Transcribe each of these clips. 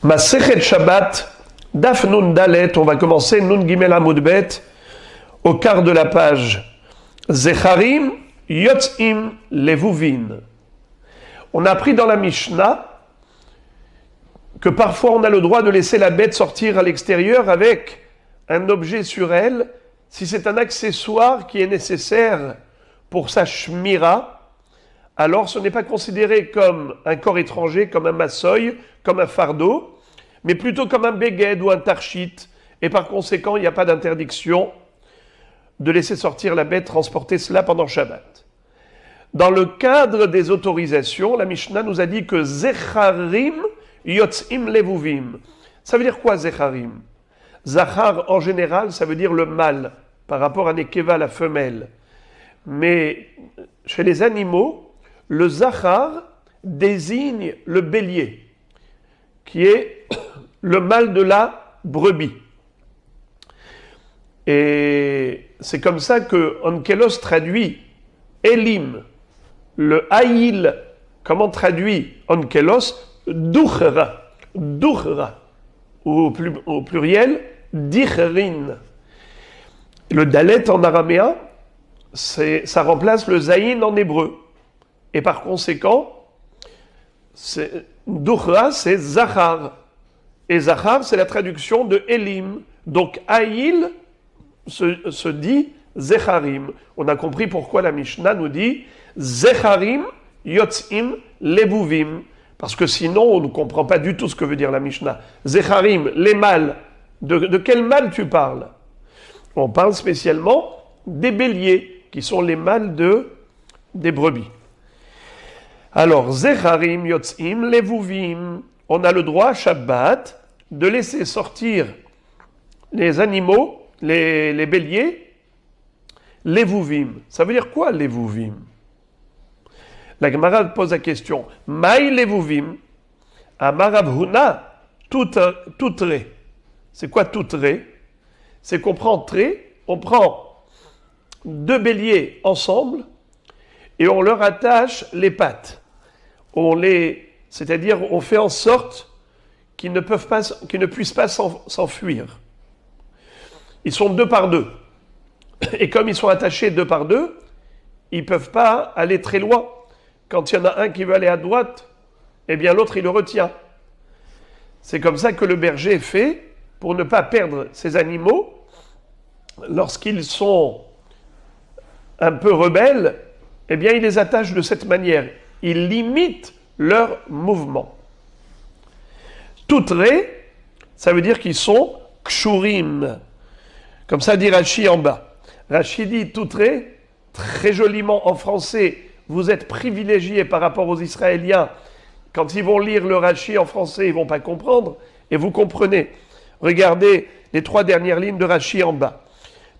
Masechet Shabbat, Daf Nun Dalet, on va commencer Nun Gimel Amud Bet, au quart de la page. Zecharim Yotzim Levuvin. On a appris dans la Mishnah que parfois on a le droit de laisser la bête sortir à l'extérieur avec un objet sur elle, si c'est un accessoire qui est nécessaire pour sa shmira, alors ce n'est pas considéré comme un corps étranger, comme un massoy, comme un fardeau, mais plutôt comme un beged ou un tarchit. Et par conséquent, il n'y a pas d'interdiction de laisser sortir la bête, transporter cela pendant Shabbat. Dans le cadre des autorisations, la Mishnah nous a dit que Zecharim Yotzim Levuvim. Ça veut dire quoi Zecharim? Zachar en général, ça veut dire le mâle, par rapport à Nekeva, la femelle. Mais chez les animaux, le Zachar désigne le bélier, qui est le mâle de la brebis. Et c'est comme ça que Onkelos traduit Elim, le Haïl, comment traduit Onkelos? Duchra, Duchra, au pluriel, Dichrin. Le Dalet en araméen, ça remplace le Zayin en hébreu. Et par conséquent, Duchra, c'est Zachar. Et Zachar, c'est la traduction de Elim. Donc, Haïl se dit Zecharim. On a compris pourquoi la Mishnah nous dit Zecharim Yotzim Levuvim. Parce que sinon, on ne comprend pas du tout ce que veut dire la Mishnah. Zecharim, les mâles. De quel mâle tu parles? On parle spécialement des béliers, qui sont les mâles des brebis. Alors, Zecharim Yotzim Levuvim. On a le droit, Shabbat, de laisser sortir les animaux, les béliers, Levuvim. Ça veut dire quoi, Levuvim? La Gemara pose la question. Maï Levuvim, Amar Rav Huna, toutré. C'est quoi toutré? C'est qu'on prend tré, on prend deux béliers ensemble et on leur attache les pattes. C'est-à-dire on fait en sorte qu'ils ne puissent pas s'enfuir. Ils sont deux par deux. Et comme ils sont attachés deux par deux, ils ne peuvent pas aller très loin. Quand il y en a un qui veut aller à droite, eh bien l'autre il le retient. C'est comme ça que le berger fait pour ne pas perdre ses animaux. Lorsqu'ils sont un peu rebelles, eh bien il les attache de cette manière. Il limite leur mouvement. Toutré, ça veut dire qu'ils sont kshurim. Comme ça dit Rashi en bas. Rashi dit toutré, très joliment en français, vous êtes privilégiés par rapport aux Israéliens. Quand ils vont lire le Rashi en français, ils ne vont pas comprendre. Et vous comprenez. Regardez les 3 dernières lignes de Rashi en bas.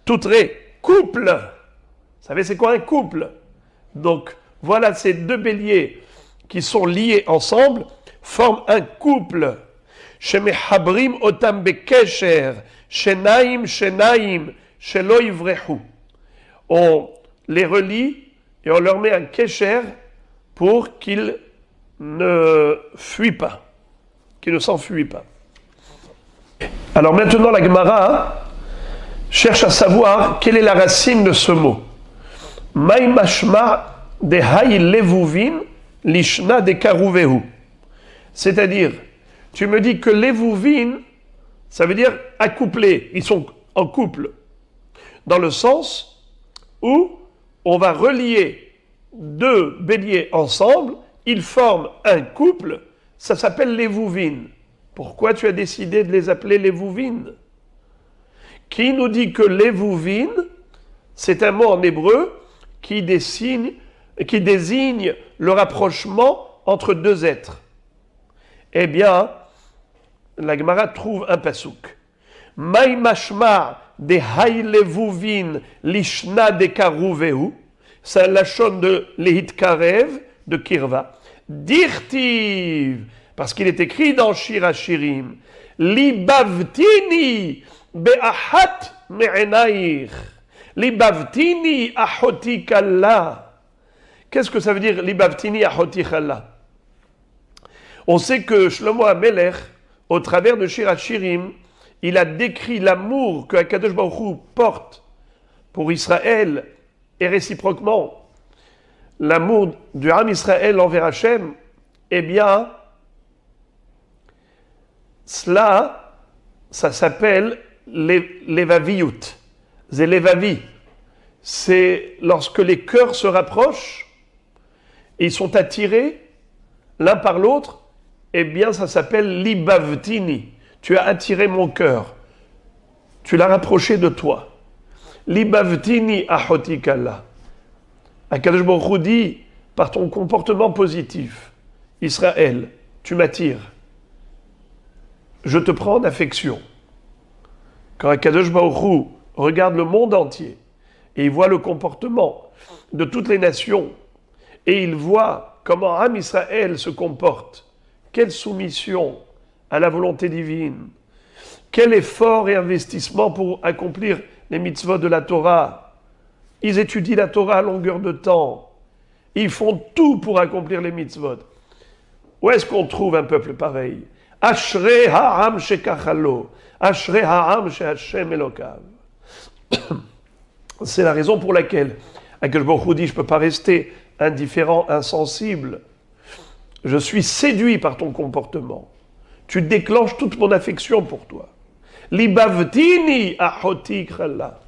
Toutré, couple. Vous savez c'est quoi un couple? Donc, voilà ces deux béliers qui sont liés ensemble, forment un couple. Shemehabrim otam bekesher, shenaim, shelo ivrehu. On les relie et on leur met un kesher pour qu'ils ne fuient pas, qu'ils ne s'enfuient pas. Alors maintenant, la Gemara cherche à savoir quelle est la racine de ce mot. Maï mashma de hay levuvin lishna de karuvehu. C'est-à-dire, tu me dis que levuvin, ça veut dire accouplés, ils sont en couple, dans le sens où on va relier deux béliers ensemble, ils forment un couple, ça s'appelle levuvin. Pourquoi tu as décidé de les appeler levuvin? Qui nous dit que levuvin, c'est un mot en hébreu qui désigne le rapprochement entre deux êtres? Eh bien, la Gemara trouve un pasouk. Maï mashma de hay levuvin lishna de karuvehu. C'est la lachon de lehit karev, de kirva. Dirtiv, parce qu'il est écrit dans Shir Hashirim, libavtini be'ahat me'enaich. Libavtini ahoti kalla. Qu'est-ce que ça veut dire libavtini ahoti kalla? On sait que Shlomo HaMelech, au travers de Shir HaShirim, il a décrit l'amour que Akadosh Baruch Hu porte pour Israël et réciproquement l'amour du Ham Israël envers Hachem, eh bien, cela, ça s'appelle l'Evaviyut. C'est l'Evavi. C'est lorsque les cœurs se rapprochent et ils sont attirés l'un par l'autre, eh bien, ça s'appelle l'Ibavtini. Tu as attiré mon cœur. Tu l'as rapproché de toi. L'Ibavtini ahotikalla. Akadosh Baruch Hu dit, par ton comportement positif, Israël, tu m'attires. Je te prends en affection. Quand Akadosh Baruch Hu regarde le monde entier et il voit le comportement de toutes les nations et il voit comment Am Israël se comporte, quelle soumission à la volonté divine, quel effort et investissement pour accomplir les mitzvot de la Torah. Ils étudient la Torah à longueur de temps. Ils font tout pour accomplir les mitzvot. Où est-ce qu'on trouve un peuple pareil? Ashrei ha'am shekachalo, Ashrei ha'am she'Hashem Elokav. C'est la raison pour laquelle Akadosh Baruch Hu dit, je ne peux pas rester indifférent, insensible. Je suis séduit par ton comportement. Tu déclenches toute mon affection pour toi. Libavtini ahotikralla.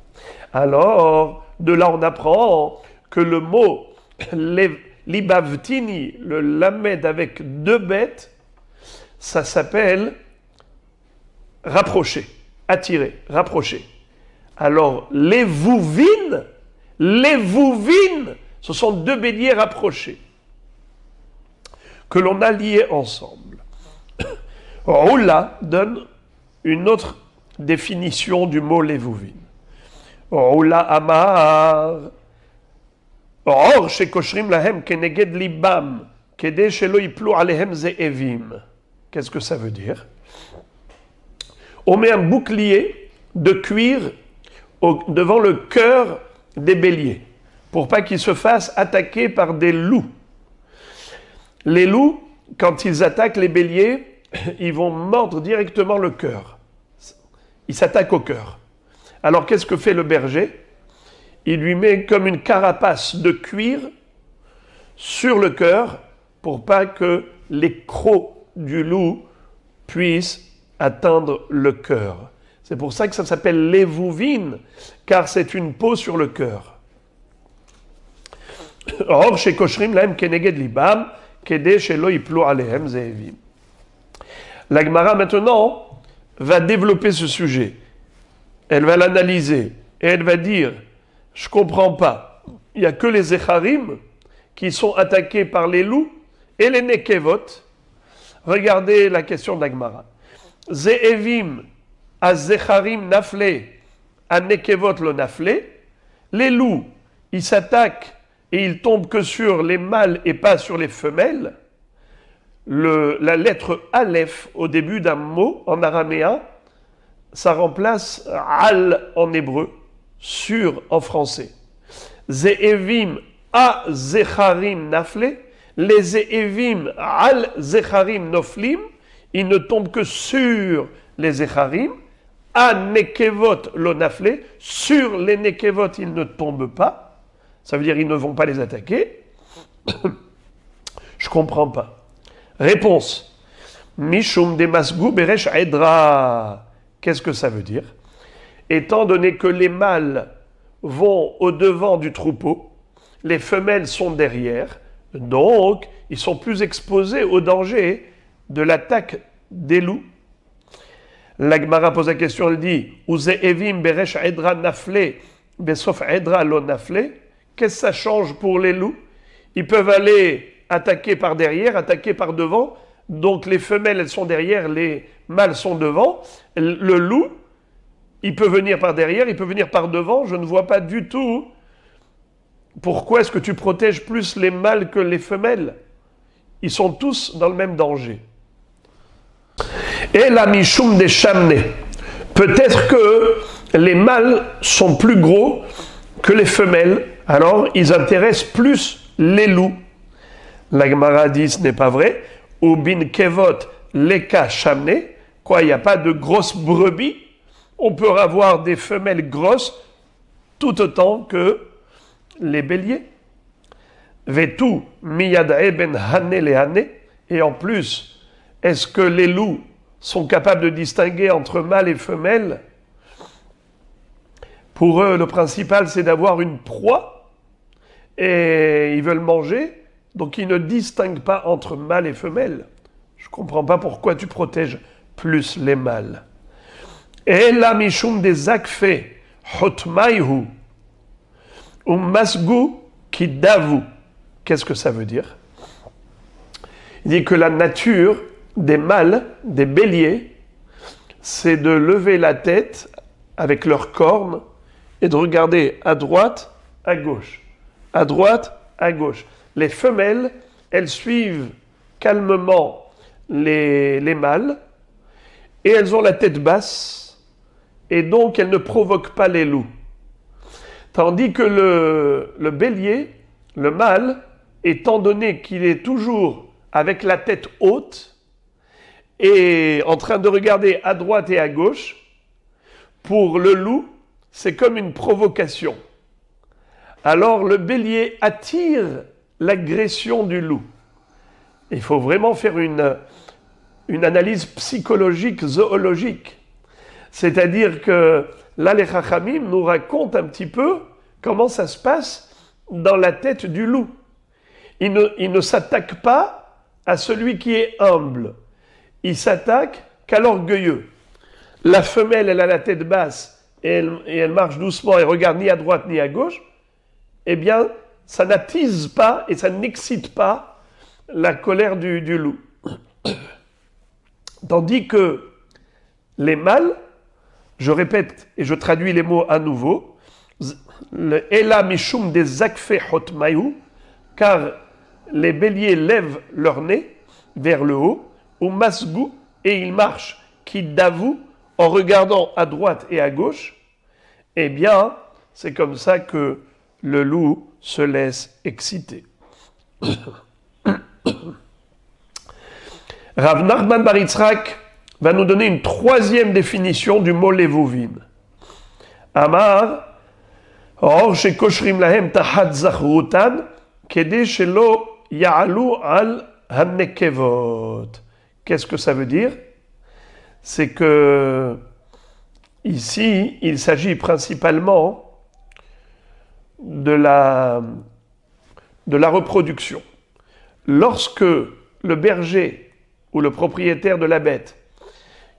Alors, de là on apprend que le mot libavtini, le lamed avec deux bêtes, ça s'appelle rapprocher, attirer, rapprocher. Alors, les vouvines, ce sont deux béliers rapprochés que l'on a liés ensemble. Roula donne une autre définition du mot levouvin. Roula amar or shekoshrim lahem keneged libam kede shelo yiplu alehem ze'evim. Qu'est-ce que ça veut dire? On met un bouclier de cuir devant le cœur des béliers pour pas qu'ils se fassent attaquer par des loups. Les loups, quand ils attaquent les béliers, ils vont mordre directement le cœur. Ils s'attaquent au cœur. Alors qu'est-ce que fait le berger? Il lui met comme une carapace de cuir sur le cœur pour pas que les crocs du loup puissent atteindre le cœur. C'est pour ça que ça s'appelle levouvin, car c'est une peau sur le cœur. Or, chez Koshrim, lahem keneged libam, kede shelo yiplu alehem ze'evim. La Gemara maintenant va développer ce sujet. Elle va l'analyser et elle va dire, je comprends pas, il n'y a que les Zecharim qui sont attaqués par les loups et les Nekevot. Regardez la question de la Gemara. Ze'evim a Zecharim nafle, a Nekevot lo nafle. Les loups, ils s'attaquent et ils tombent que sur les mâles et pas sur les femelles. La lettre Aleph au début d'un mot en araméen, ça remplace Al en hébreu, sur en français. Ze'evim a Zecharim nafle, les Ze'evim al Zecharim noflim, ils ne tombent que sur les Zecharim, a Nekevot lo nafle, sur les Nekevot ils ne tombent pas, ça veut dire ils ne vont pas les attaquer. Je comprends pas. Réponse. Mishum demasgu beresh edra. Qu'est-ce que ça veut dire? Étant donné que les mâles vont au devant du troupeau, les femelles sont derrière, donc ils sont plus exposés au danger de l'attaque des loups. La Gemara pose la question, elle dit Uze'evim beresh edra nafle, besof edra lo nafle. Qu'est-ce que ça change pour les loups? Ils peuvent aller attaquer par derrière, attaquer par devant. Donc les femelles, elles sont derrière, les mâles sont devant. Le loup, il peut venir par derrière, il peut venir par devant. Je ne vois pas du tout pourquoi est-ce que tu protèges plus les mâles que les femelles. Ils sont tous dans le même danger. Et la mishum des chamnés. Peut-être que les mâles sont plus gros que les femelles. Alors, ils intéressent plus les loups. La Gemara dit, ce n'est pas vrai. Ou bin kevot leka chamne, Quoi, il n'y a pas de grosses brebis? On peut avoir des femelles grosses tout autant que les béliers. Vetu miyadae ben hane le hane. Et en plus, est-ce que les loups sont capables de distinguer entre mâle et femelle? Pour eux, le principal, c'est d'avoir une proie et ils veulent manger, donc ils ne distinguent pas entre mâle et femelle. Je ne comprends pas pourquoi tu protèges plus les mâles. Et la mishum des akfe hotmaïhu masgu kidavu. Qu'est-ce que ça veut dire? Il dit que la nature des mâles, des béliers, c'est de lever la tête avec leurs cornes et de regarder à droite, à gauche. À droite, à gauche. Les femelles, elles suivent calmement les mâles et elles ont la tête basse et donc elles ne provoquent pas les loups. Tandis que le bélier, le mâle, étant donné qu'il est toujours avec la tête haute et en train de regarder à droite et à gauche, pour le loup, c'est comme une provocation. Alors le bélier attire l'agression du loup. Il faut vraiment faire une analyse psychologique, zoologique. C'est-à-dire que là, les Chachamim nous racontent un petit peu comment ça se passe dans la tête du loup. Il ne s'attaque pas à celui qui est humble. Il s'attaque qu'à l'orgueilleux. La femelle, elle a la tête basse et elle marche doucement et regarde ni à droite ni à gauche. Eh bien, ça n'attise pas et ça n'excite pas la colère du loup. Tandis que les mâles, je répète et je traduis les mots à nouveau, le Ela Mishum des Akfe Hotmayu, car les béliers lèvent leur nez vers le haut, ou Masgu, et ils marchent, qui d'avoue, en regardant à droite et à gauche, eh bien, c'est comme ça que le loup se laisse exciter. Rav Nachman bar Yitzhak va nous donner une troisième définition du mot levuvin. Amar, or shekoshrim lahem tahat zachrutan, kede shelo ya'alu al hanekevot. Qu'est-ce que ça veut dire? C'est que ici, il s'agit principalement de la reproduction. Lorsque le berger ou le propriétaire de la bête,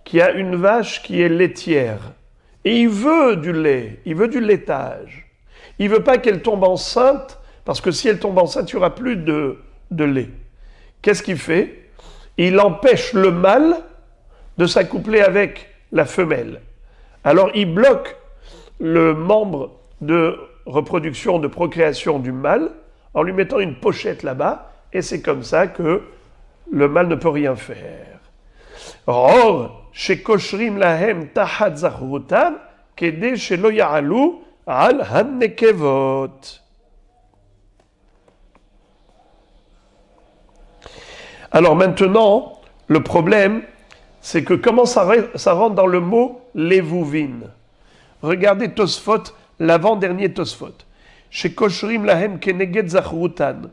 qui a une vache qui est laitière, et il veut du lait, il veut du laitage, il ne veut pas qu'elle tombe enceinte, parce que si elle tombe enceinte, il n'y aura plus de lait. Qu'est-ce qu'il fait? Il empêche le mâle de s'accoupler avec la femelle. Alors il bloque le membre de reproduction, de procréation du mâle, en lui mettant une pochette là-bas, et c'est comme ça que le mâle ne peut rien faire. Or, chez Koshrim lahem tahat zachrutan, kede shelo ya'alu al hanekevot. Alors maintenant, le problème, c'est que comment ça rentre dans le mot levuvin. Regardez Tosfot, l'avant-dernier Tosfot. Chez Koshrim lahem keneged zachrutan,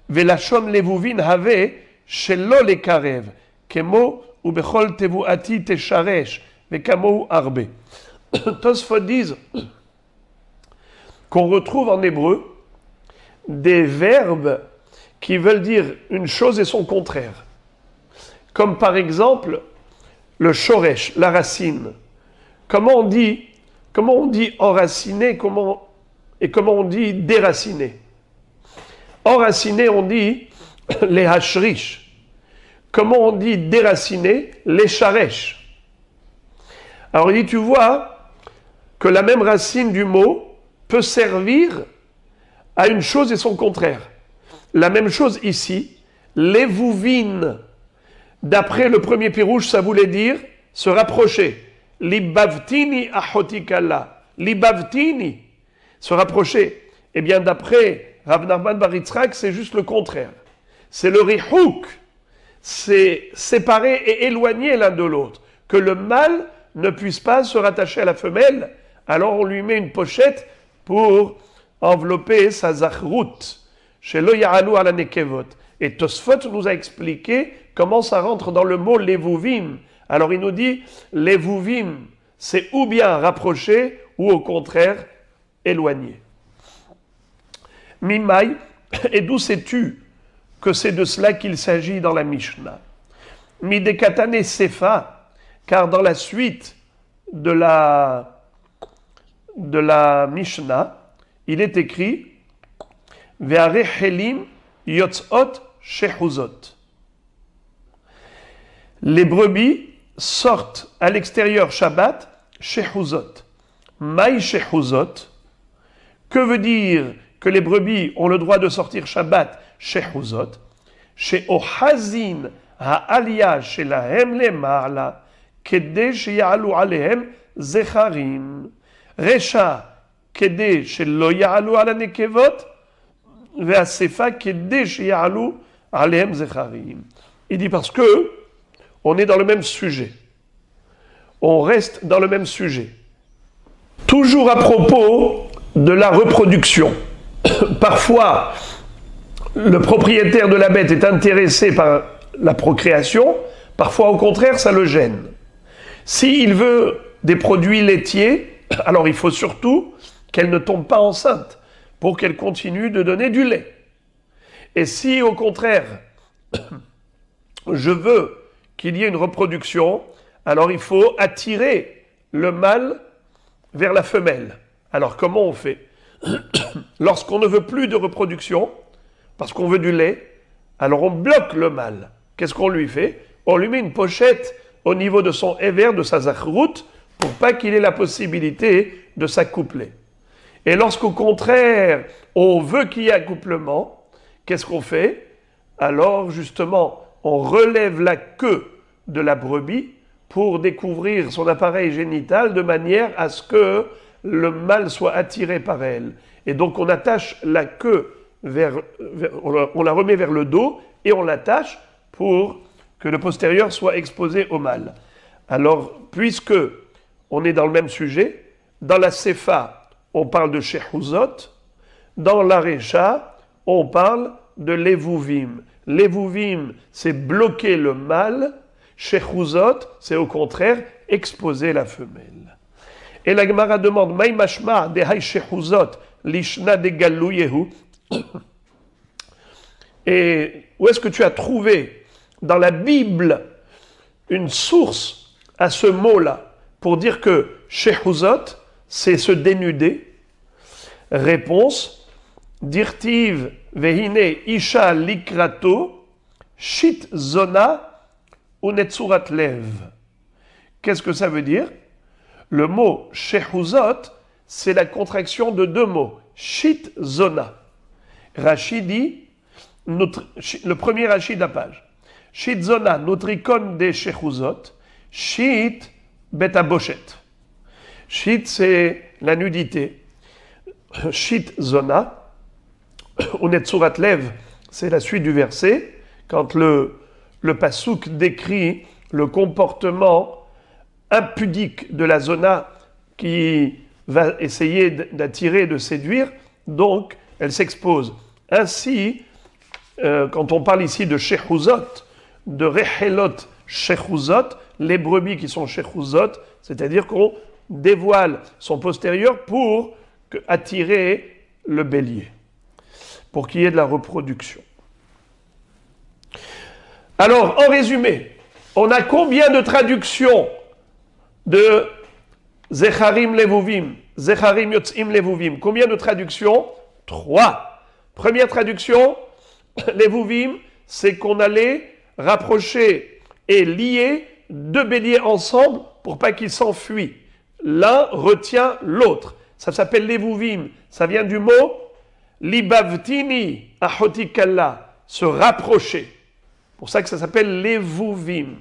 velashon levuvin have shelo lekarev, kemo ou bechol tevuati tesharesh, vekamo arbe. Tosfot disent qu'on retrouve en hébreu des verbes qui veulent dire une chose et son contraire. Comme par exemple le shoresh, la racine. Comment on dit enraciné, comment on dit déraciné? Enraciné, on dit les hashrish. Comment on dit déraciné? Les sharesh. Alors il dit, tu vois que la même racine du mot peut servir à une chose et son contraire. La même chose ici, levuvin. D'après le premier pirouche, ça voulait dire se rapprocher. Libavtini ahotikala. Libavtini, se rapprocher. Eh bien, d'après Rav Nachman bar Yitzhak, c'est juste le contraire. C'est le rihouk. C'est séparer et éloigner l'un de l'autre. que le mâle ne puisse pas se rattacher à la femelle, alors on lui met une pochette pour envelopper sa zachrut. Chez lo ya'alu ala nekevot. Et Tosfot nous a expliqué comment ça rentre dans le mot levuvim. Alors il nous dit, levuvim, c'est ou bien rapproché, ou au contraire, éloigné. Mimai, et d'où sais-tu que c'est de cela qu'il s'agit dans la Mishnah? Midekatane Sefa, car dans la suite de la Mishnah, il est écrit Ve'are helim yotzot shehuzot. Les brebis sortent à l'extérieur Shabbat shehuzot. Maï shehuzot. Que veut dire que les brebis ont le droit de sortir Shabbat shehuzot? Chez Ohazin ha'aliyah shelahem lema'ala kedeh sheyalu alehem zecharim. Recha kedeh shelo ya'alu ala nekevot ve'asefa kedeh sheyalu alehem zecharim. Il dit parce que on est dans le même sujet. On reste dans le même sujet. Toujours à propos de la reproduction. Parfois, le propriétaire de la bête est intéressé par la procréation, parfois au contraire, ça le gêne. S'il veut des produits laitiers, alors il faut surtout qu'elle ne tombe pas enceinte pour qu'elle continue de donner du lait. Et si au contraire, je veux qu'il y ait une reproduction, alors il faut attirer le mâle vers la femelle. Alors comment on fait? Lorsqu'on ne veut plus de reproduction, parce qu'on veut du lait, alors on bloque le mâle. Qu'est-ce qu'on lui fait? On lui met une pochette au niveau de son éver, de sa zachrut, pour pas qu'il ait la possibilité de s'accoupler. Et lorsqu'au contraire, on veut qu'il y ait accouplement, qu'est-ce qu'on fait? Alors justement, on relève la queue de la brebis pour découvrir son appareil génital de manière à ce que le mâle soit attiré par elle. Et donc on attache la queue on la remet vers le dos et on l'attache pour que le postérieur soit exposé au mâle. Alors, puisque on est dans le même sujet, dans la Sefa, on parle de Shehuzot, dans la Recha, on parle de Levuvim. Levuvim, c'est bloquer le mâle, Shehuzot, c'est au contraire exposer la femelle. Et la Gemara demande Maï mashma de hay shehuzot lishna de galouyehu. Et où est-ce que tu as trouvé dans la Bible une source à ce mot-là pour dire que shehuzot, c'est se dénuder? Réponse dirtiv vehine isha likrato shit zona unetsurat lev. Qu'est-ce que ça veut dire? Le mot shehuzot, c'est la contraction de deux mots, shit zona. Rashi dit, le premier Rashi de la page, shit zona, notre icône des shehuzot, shit betaboshet. Shit, c'est la nudité. Shit zona, unetsurat lev, c'est la suite du verset, quand le pasouk décrit le comportement impudique de la zona qui va essayer d'attirer, de séduire, donc elle s'expose. Ainsi, quand on parle ici de shehuzot, de rehelot shehuzot, les brebis qui sont shehuzot, c'est-à-dire qu'on dévoile son postérieur pour attirer le bélier, pour qu'il y ait de la reproduction. Alors, en résumé, on a combien de traductions de Zecharim Levuvim, Zecharim Yotzim Levuvim? Combien de traductions? 3. Première traduction, Levuvim, c'est qu'on allait rapprocher et lier deux béliers ensemble pour pas qu'ils s'enfuient. L'un retient l'autre. Ça s'appelle Levuvim. Ça vient du mot Libavtini Ahotikalla, se rapprocher. C'est pour ça que ça s'appelle Levuvim.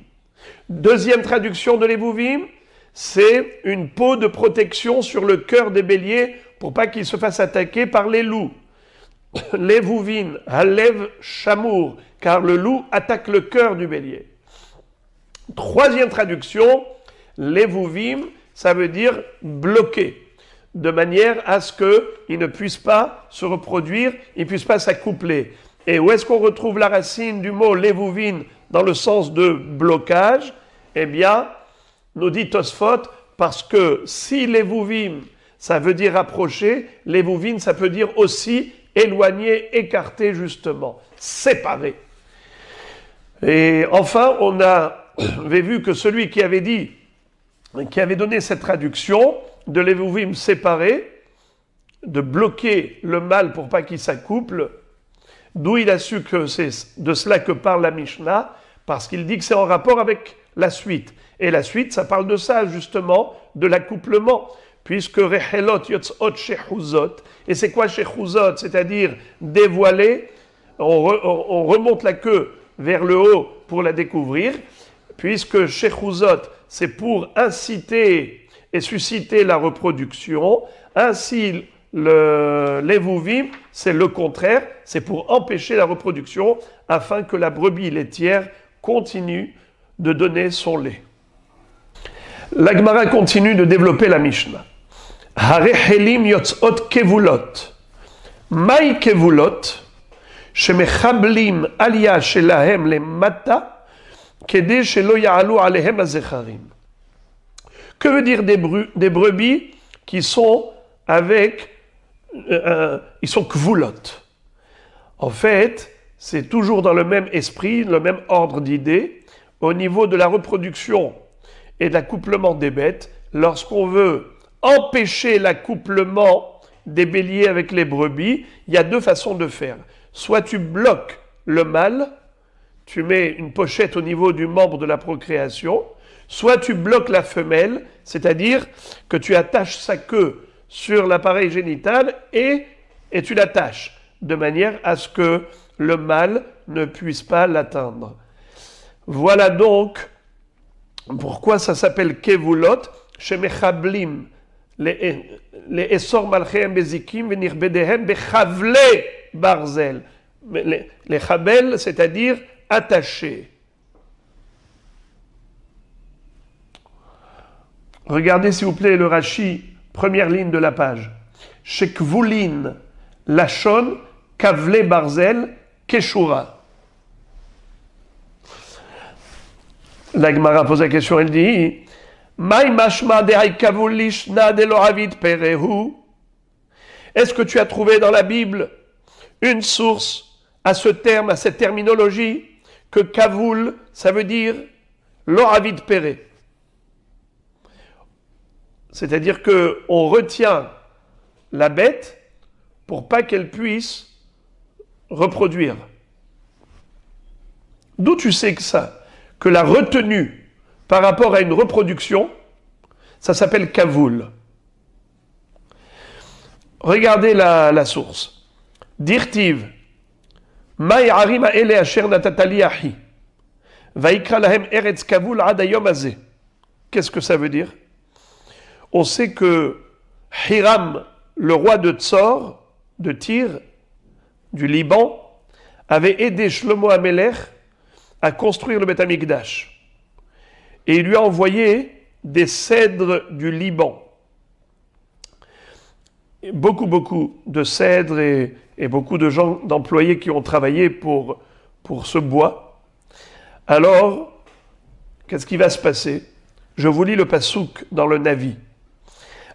Deuxième traduction de Levuvim, c'est une peau de protection sur le cœur des béliers pour pas qu'ils se fassent attaquer par les loups. Levuvim, Halev Shamour, car le loup attaque le cœur du bélier. Troisième traduction, Levuvim, ça veut dire bloquer, de manière à ce qu'ils ne puissent pas se reproduire, ils ne puissent pas s'accoupler. Et où est-ce qu'on retrouve la racine du mot levuvin dans le sens de blocage? Eh bien, nous dit Tosfot, parce que si levuvim, ça veut dire approcher, levuvin, ça peut dire aussi éloigner, écarter justement, séparer. Et enfin, on avait vu que celui qui avait donné cette traduction de levuvim séparé, de bloquer le mâle pour pas qu'il s'accouple, d'où il a su que c'est de cela que parle la Mishnah, parce qu'il dit que c'est en rapport avec la suite. Et la suite, ça parle de ça, justement, de l'accouplement, puisque Rechelot Yotzot Shechuzot, et c'est quoi Shechuzot? C'est-à-dire dévoiler, on remonte la queue vers le haut pour la découvrir, puisque Shechuzot, c'est pour inciter et susciter la reproduction, ainsi l'Evuvim, c'est le contraire, c'est pour empêcher la reproduction, afin que la brebis laitière continue de donner son lait. La Gemara continue de développer la Mishnah. Harechelim yotzot kevulot. Mai kevulot, shemechablim aliyah shelahem lemata, kede shelo ya'alu alehem azecharim. Que veut dire des brebis qui sont ils sont kvulot? En fait, c'est toujours dans le même esprit, le même ordre d'idées, au niveau de la reproduction et de l'accouplement des bêtes, lorsqu'on veut empêcher l'accouplement des béliers avec les brebis, il y a deux façons de faire. Soit tu bloques le mâle, tu mets une pochette au niveau du membre de la procréation, soit tu bloques la femelle, c'est-à-dire que tu attaches sa queue sur l'appareil génital et tu l'attaches, de manière à ce que le mâle ne puisse pas l'atteindre. Voilà donc pourquoi ça s'appelle kevulot, shemechablim, les essor malchehem bezikim venir bedehem bechavle barzel. Les chabel, c'est-à-dire attachés. Regardez s'il vous plaît le Rashi, première ligne de la page. Shekvulin, lachon, kavle barzel, keshura. La Gemara pose la question, elle dit est-ce que tu as trouvé dans la Bible une source à ce terme, à cette terminologie, que kavoul, ça veut dire l'oravid péré? C'est-à-dire qu'on retient la bête pour pas qu'elle puisse reproduire. D'où tu sais que la retenue par rapport à une reproduction, ça s'appelle kavoul. Regardez la source. Dirtiv, Maï arima ele asher natatali ahi, vaikra lahem eretz kavoul adayom azeh. Qu'est-ce que ça veut dire? On sait que Hiram, le roi de Tsor, de Tyr, du Liban, avait aidé Shlomo HaMelech à construire le Beth Amikdash. Et il lui a envoyé des cèdres du Liban. Beaucoup de cèdres et beaucoup de gens, d'employés qui ont travaillé pour ce bois. Alors, qu'est-ce qui va se passer? Je vous lis le pasouk dans le Navi.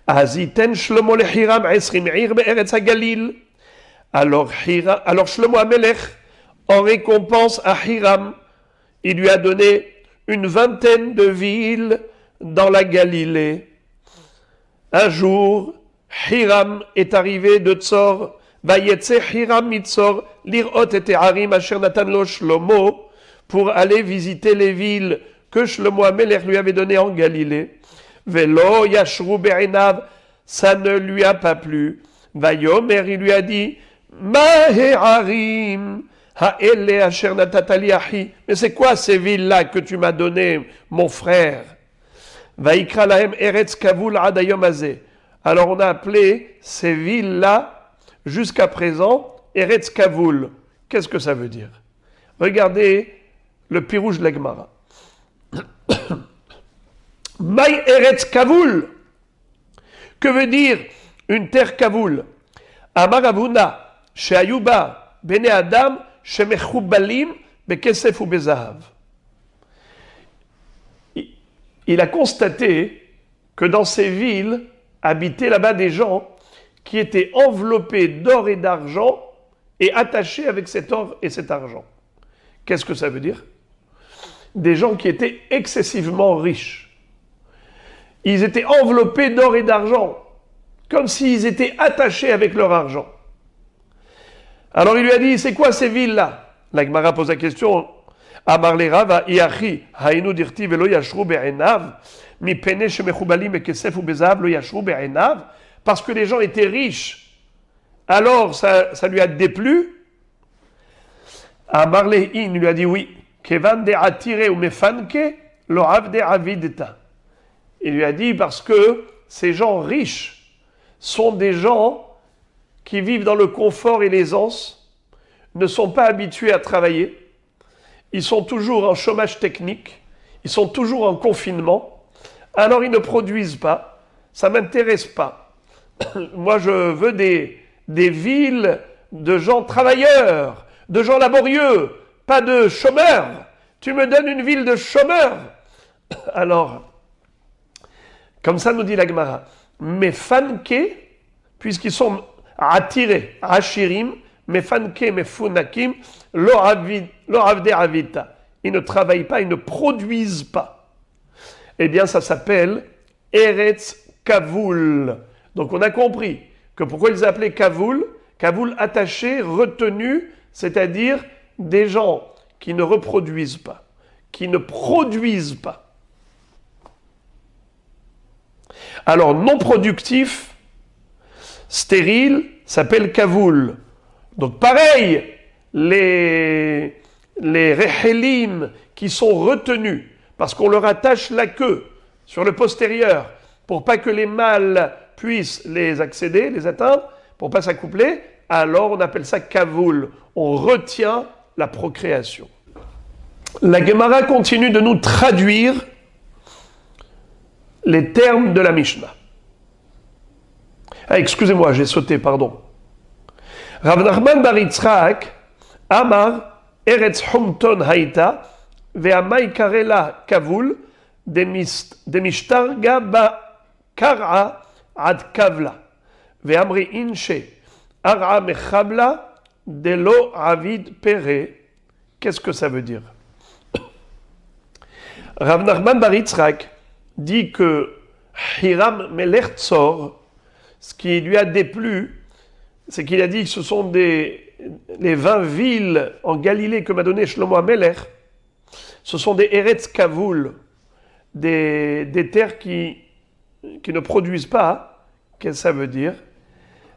Aziten Shlomo le Hiram esrim ir be'eretz haGalil. Alors Shlomo HaMelech, en récompense à Hiram, il lui a donné une vingtaine de villes dans la Galilée. Un jour, Hiram est arrivé de Tsor, Vayetze Hiram mitzor, lirot et harim asher natan lo Shlomo, pour aller visiter les villes que Shlomo HaMelech lui avait données en Galilée. Velo yashru be'enav, ça ne lui a pas plu. Vayomer, il lui a dit, Mahe harim, mais c'est quoi ces villes-là que tu m'as données, mon frère? Alors on a appelé ces villes-là, jusqu'à présent, Eretz Kavoul. Qu'est-ce que ça veut dire? Regardez le pirouge de la Gemara. Maï Eretz Kavoul. Que veut dire une terre Kavoul? Amar Avuna, chez Ayuba, Bene Adam, chez Mechoubalim, Bekesef ou Bezahav. Il a constaté que dans ces villes habitaient là-bas des gens qui étaient enveloppés d'or et d'argent et attachés avec cet or et cet argent. Qu'est-ce que ça veut dire? Des gens qui étaient excessivement riches. Ils étaient enveloppés d'or et d'argent, comme s'ils étaient attachés avec leur argent. Alors il lui a dit, c'est quoi ces villes-là? La Gemara pose la question, Amar le Rava, Iachi, Hainu dirti velo yashru be'enav, mi pene shemechubalim bekesef ou bezahav lo yashru be'enav, parce que les gens étaient riches. Alors ça lui a déplu. Amar le In lui a dit oui, kevan de atire ou mefanke lo avde avideta. Il lui a dit parce que ces gens riches sont des gens qui vivent dans le confort et l'aisance, ne sont pas habitués à travailler, ils sont toujours en chômage technique, ils sont toujours en confinement, alors ils ne produisent pas, ça ne m'intéresse pas. Moi je veux des villes de gens travailleurs, de gens laborieux, pas de chômeurs. Tu me donnes une ville de chômeurs. Alors, comme ça nous dit la Gemara, Mefanke, puisqu'ils sont attirés, Ashirim, Mefanke, Mefunakim, Lo Avde Avita. Ils ne travaillent pas, ils ne produisent pas. Eh bien, ça s'appelle Eretz Kavoul. Donc, on a compris que pourquoi ils appelaient Kavoul, Kavoul attaché, retenu, c'est-à-dire des gens qui ne reproduisent pas, qui ne produisent pas. Alors, non productif, stérile, s'appelle Kavoul. Donc, pareil, les Rehelim qui sont retenus, parce qu'on leur attache la queue sur le postérieur, pour pas que les mâles puissent les accéder, les atteindre, pour pas s'accoupler, alors on appelle ça Kavoul. On retient la procréation. La Gemara continue de nous traduire les termes de la Mishnah. Ah, excusez-moi, j'ai sauté, pardon. Rav Nachman bar Yitzchak, Amar, Eretz Humton Haïta, Ve'amai Karela Kavul, Demishtarga ba Kara ad Kavla, Ve'amri Inche, Ara Mechabla, Delo Avid Pere. Qu'est-ce que ça veut dire? Rav Nachman bar Yitzchak dit que Hiram Melech Tzor, ce qui lui a déplu, c'est qu'il a dit que ce sont les 20 villes en Galilée que m'a donné Shlomo HaMelech, ce sont des Eretz Kavoul, des terres qui ne produisent pas. Qu'est-ce que ça veut dire?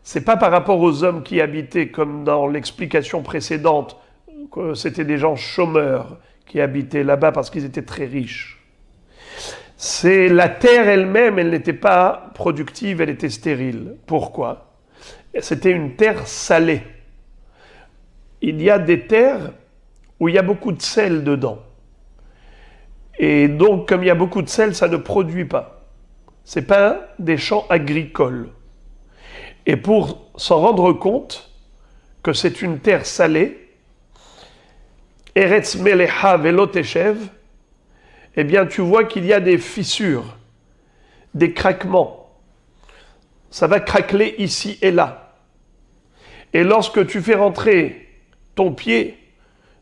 C'est pas par rapport aux hommes qui habitaient, comme dans l'explication précédente, que c'était des gens chômeurs qui habitaient là-bas parce qu'ils étaient très riches. C'est la terre elle-même, elle n'était pas productive, elle était stérile. Pourquoi? C'était une terre salée. Il y a des terres où il y a beaucoup de sel dedans. Et donc, comme il y a beaucoup de sel, ça ne produit pas. Ce n'est pas des champs agricoles. Et pour s'en rendre compte que c'est une terre salée, Eretz Melecha Velo Teshev, eh bien, tu vois qu'il y a des fissures, des craquements. Ça va craqueler ici et là. Et lorsque tu fais rentrer ton pied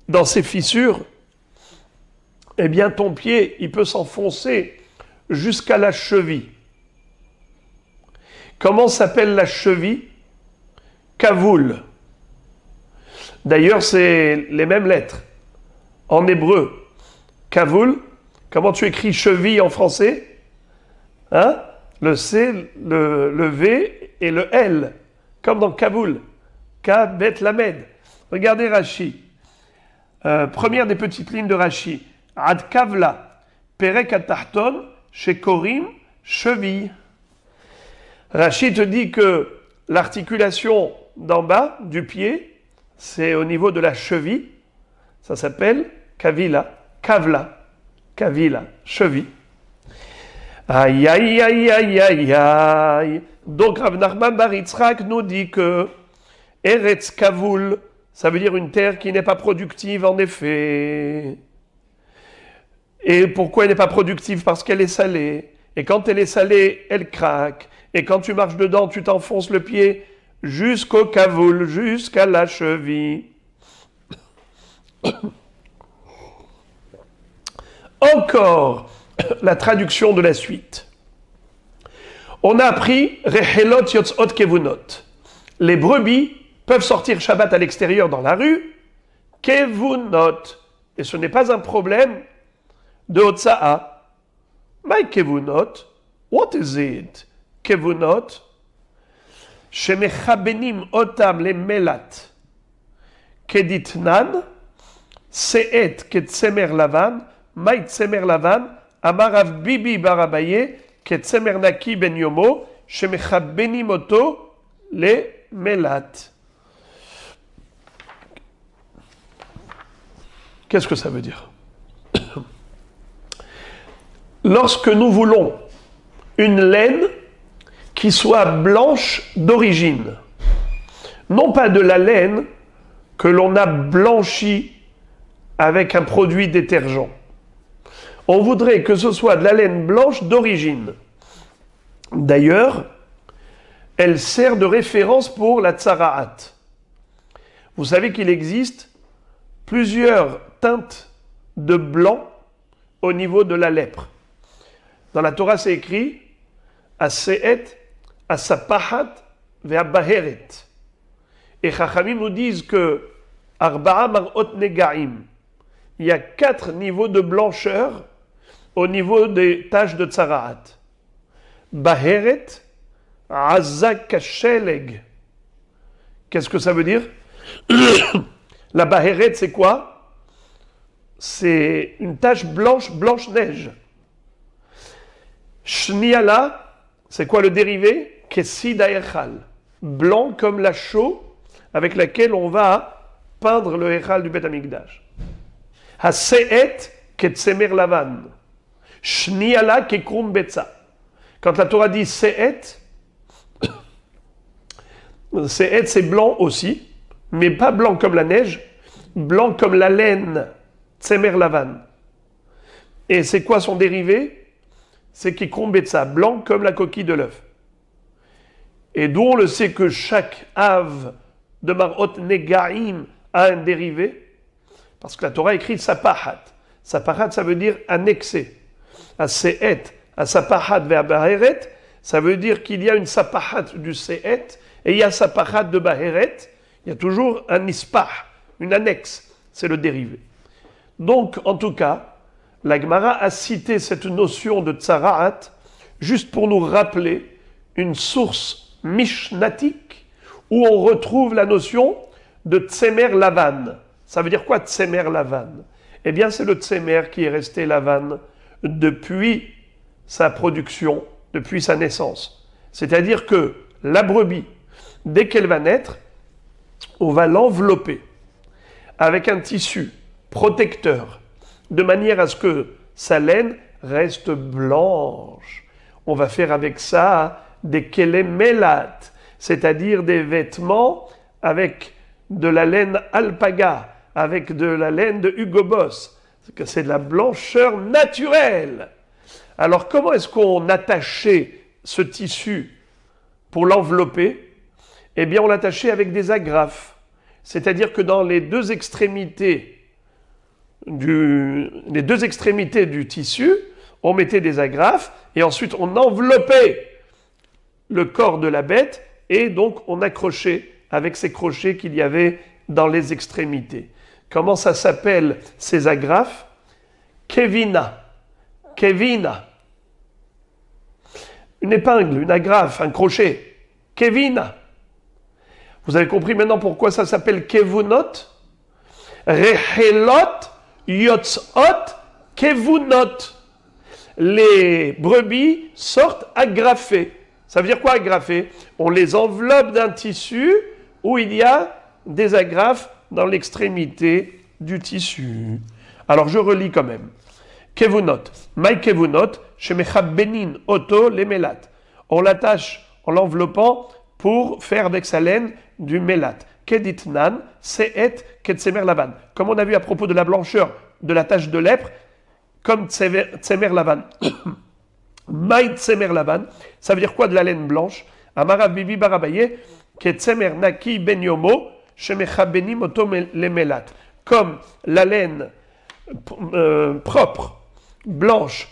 dans ces fissures, eh bien, ton pied, il peut s'enfoncer jusqu'à la cheville. Comment s'appelle la cheville? Kavoul. D'ailleurs, c'est les mêmes lettres. En hébreu, Kavoul. Comment tu écris cheville en français? Hein? Le C, le V et le L. Comme dans Kaboul. Ka, Bet, Lamed. Regardez Rashi. Première des petites lignes de Rashi. Ad Kavla. Perek Atahton. Shekorim. Cheville. Rashi te dit que l'articulation d'en bas, du pied, c'est au niveau de la cheville. Ça s'appelle Kavila. Kavla. Kavila, cheville. Aïe, aïe, aïe, aïe, aïe, aïe. Donc Rav Nachman bar Yitzhak nous dit que Eretz Kavul, ça veut dire une terre qui n'est pas productive en effet. Et pourquoi elle n'est pas productive? Parce qu'elle est salée. Et quand elle est salée, elle craque. Et quand tu marches dedans, tu t'enfonces le pied jusqu'au Kavul, jusqu'à la cheville. Encore la traduction de la suite. On a appris Rechelot Yotzot Kevunot. Les brebis peuvent sortir Shabbat à l'extérieur dans la rue. Kevunot. Et ce n'est pas un problème de Hotza'a. My Kevunot. What is it? Kevunot. Shemechabenim otam le melat. Keditnan. Seet ketsemer lavan. My tsemer lavan. Amarav bibi barabaye. Ketsemer naki ben yomo. Shemechabenim oto le melat. Qu'est-ce que ça veut dire? Lorsque nous voulons une laine qui soit blanche d'origine, non pas de la laine que l'on a blanchie avec un produit détergent. On voudrait que ce soit de la laine blanche d'origine. D'ailleurs, elle sert de référence pour la tsara'at. Vous savez qu'il existe plusieurs teintes de blanc au niveau de la lèpre. Dans la Torah, c'est écrit Aseet, Asapahat, Ve'abaheret. Et Chachamim nous disent que Arba'a Marot Negaim. Il y a 4 niveaux de blancheur au niveau des taches de tsara'at. Baheret, Azakasheleg. Qu'est-ce que ça veut dire? La baheret, c'est quoi? C'est une tache blanche, blanche-neige. Shniala, c'est quoi le dérivé? Kesida echal. Blanc comme la chaux avec laquelle on va peindre le echal du Beth Amikdash. Haseet ketsemer lavan. Shniala kekrum betza. Quand la Torah dit seet, seet c'est blanc aussi, mais pas blanc comme la neige, blanc comme la laine, tsemer lavan. Et c'est quoi son dérivé? C'est kekrum betza, blanc comme la coquille de l'œuf. Et d'où on le sait que chaque ave de Marot Negaim a un dérivé, parce que la Torah écrit sapahat. Sapahat, ça veut dire annexé. À se'et, à sapahat vers baheret, ça veut dire qu'il y a une sapahat du se'et et il y a sapahat de baheret. Il y a toujours un ispah, une annexe. C'est le dérivé. Donc, en tout cas, la Gemara a cité cette notion de tsara'at juste pour nous rappeler une source mishnatique où on retrouve la notion de tsemer lavan. Ça veut dire quoi tsemer lavan? Eh bien, c'est le tsemer qui est resté lavan depuis sa production, depuis sa naissance. C'est-à-dire que la brebis, dès qu'elle va naître, on va l'envelopper avec un tissu protecteur, de manière à ce que sa laine reste blanche. On va faire avec ça des kélémélat, c'est-à-dire des vêtements avec de la laine alpaga, avec de la laine de Hugo Boss. C'est de la blancheur naturelle. Alors comment est-ce qu'on attachait ce tissu pour l'envelopper? Eh bien on l'attachait avec des agrafes. C'est-à-dire que dans les deux extrémités du tissu, on mettait des agrafes et ensuite on enveloppait le corps de la bête et donc on accrochait avec ces crochets qu'il y avait dans les extrémités. Comment ça s'appelle ces agrafes? Kevina. Kevina. Une épingle, une agrafe, un crochet. Kevina. Vous avez compris maintenant pourquoi ça s'appelle kevunot? Rechelot yotzot kevunot. Les brebis sortent agrafées. Ça veut dire quoi agrafées? On les enveloppe d'un tissu où il y a des agrafes dans l'extrémité du tissu. Alors je relis quand même. Kevunot. Maï kevunot, shemechabenin oto lemelat. On l'attache en l'enveloppant pour faire avec sa laine du melat. Keditnan, seet, ketsemer lavan. Comme on a vu à propos de la blancheur de la tache de lèpre, comme tsemer lavan. Maï tsemer lavan, ça veut dire quoi de la laine blanche? Amarav bibi barabaye, ketsemer naki ben yomo, shemechabenim oto lemelat. Comme la laine propre, blanche,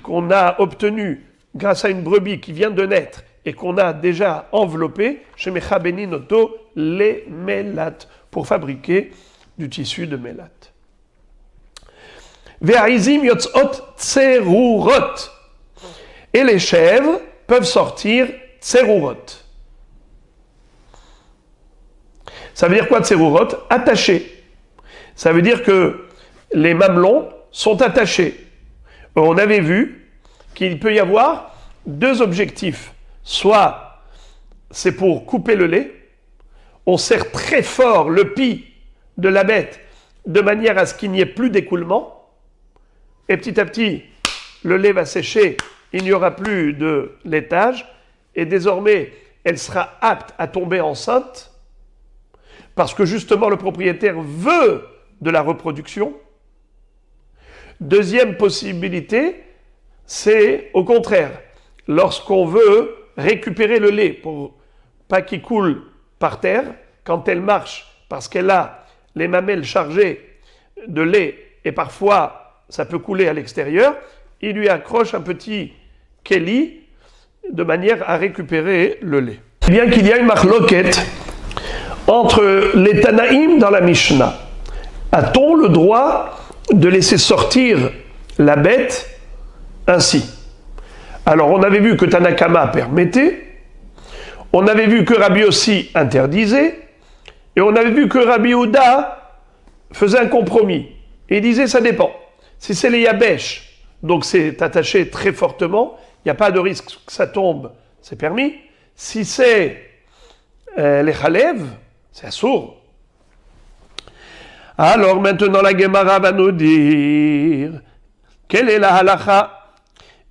qu'on a obtenue grâce à une brebis qui vient de naître et qu'on a déjà enveloppée, chez Mechabenin Oto, les mélat, pour fabriquer du tissu de mélat. Ve'aizim yotzot tserurot. Et les chèvres peuvent sortir tserurot. Ça veut dire quoi tserurot? Attaché. Ça veut dire que les mamelons sont attachés. On avait vu qu'il peut y avoir deux objectifs. Soit c'est pour couper le lait, on serre très fort le pis de la bête de manière à ce qu'il n'y ait plus d'écoulement, et petit à petit, le lait va sécher, il n'y aura plus de laitage, et désormais, elle sera apte à tomber enceinte, parce que justement le propriétaire veut de la reproduction. Deuxième possibilité, c'est au contraire, lorsqu'on veut récupérer le lait pour pas qu'il coule par terre, quand elle marche, parce qu'elle a les mamelles chargées de lait, et parfois ça peut couler à l'extérieur, il lui accroche un petit kéli de manière à récupérer le lait. Bien qu'il y a une marloquette entre les Tanaïm dans la Mishnah, a-t-on le droit de laisser sortir la bête ainsi? Alors on avait vu que Tanakama permettait, on avait vu que Rabbi Yossi interdisait, et on avait vu que Rabbi Yehuda faisait un compromis. Et il disait ça dépend. Si c'est les Yabesh, donc c'est attaché très fortement, il n'y a pas de risque que ça tombe, c'est permis. Si c'est les Chalev, c'est assourd. Alors maintenant la Gemara va nous dire quelle est la halacha?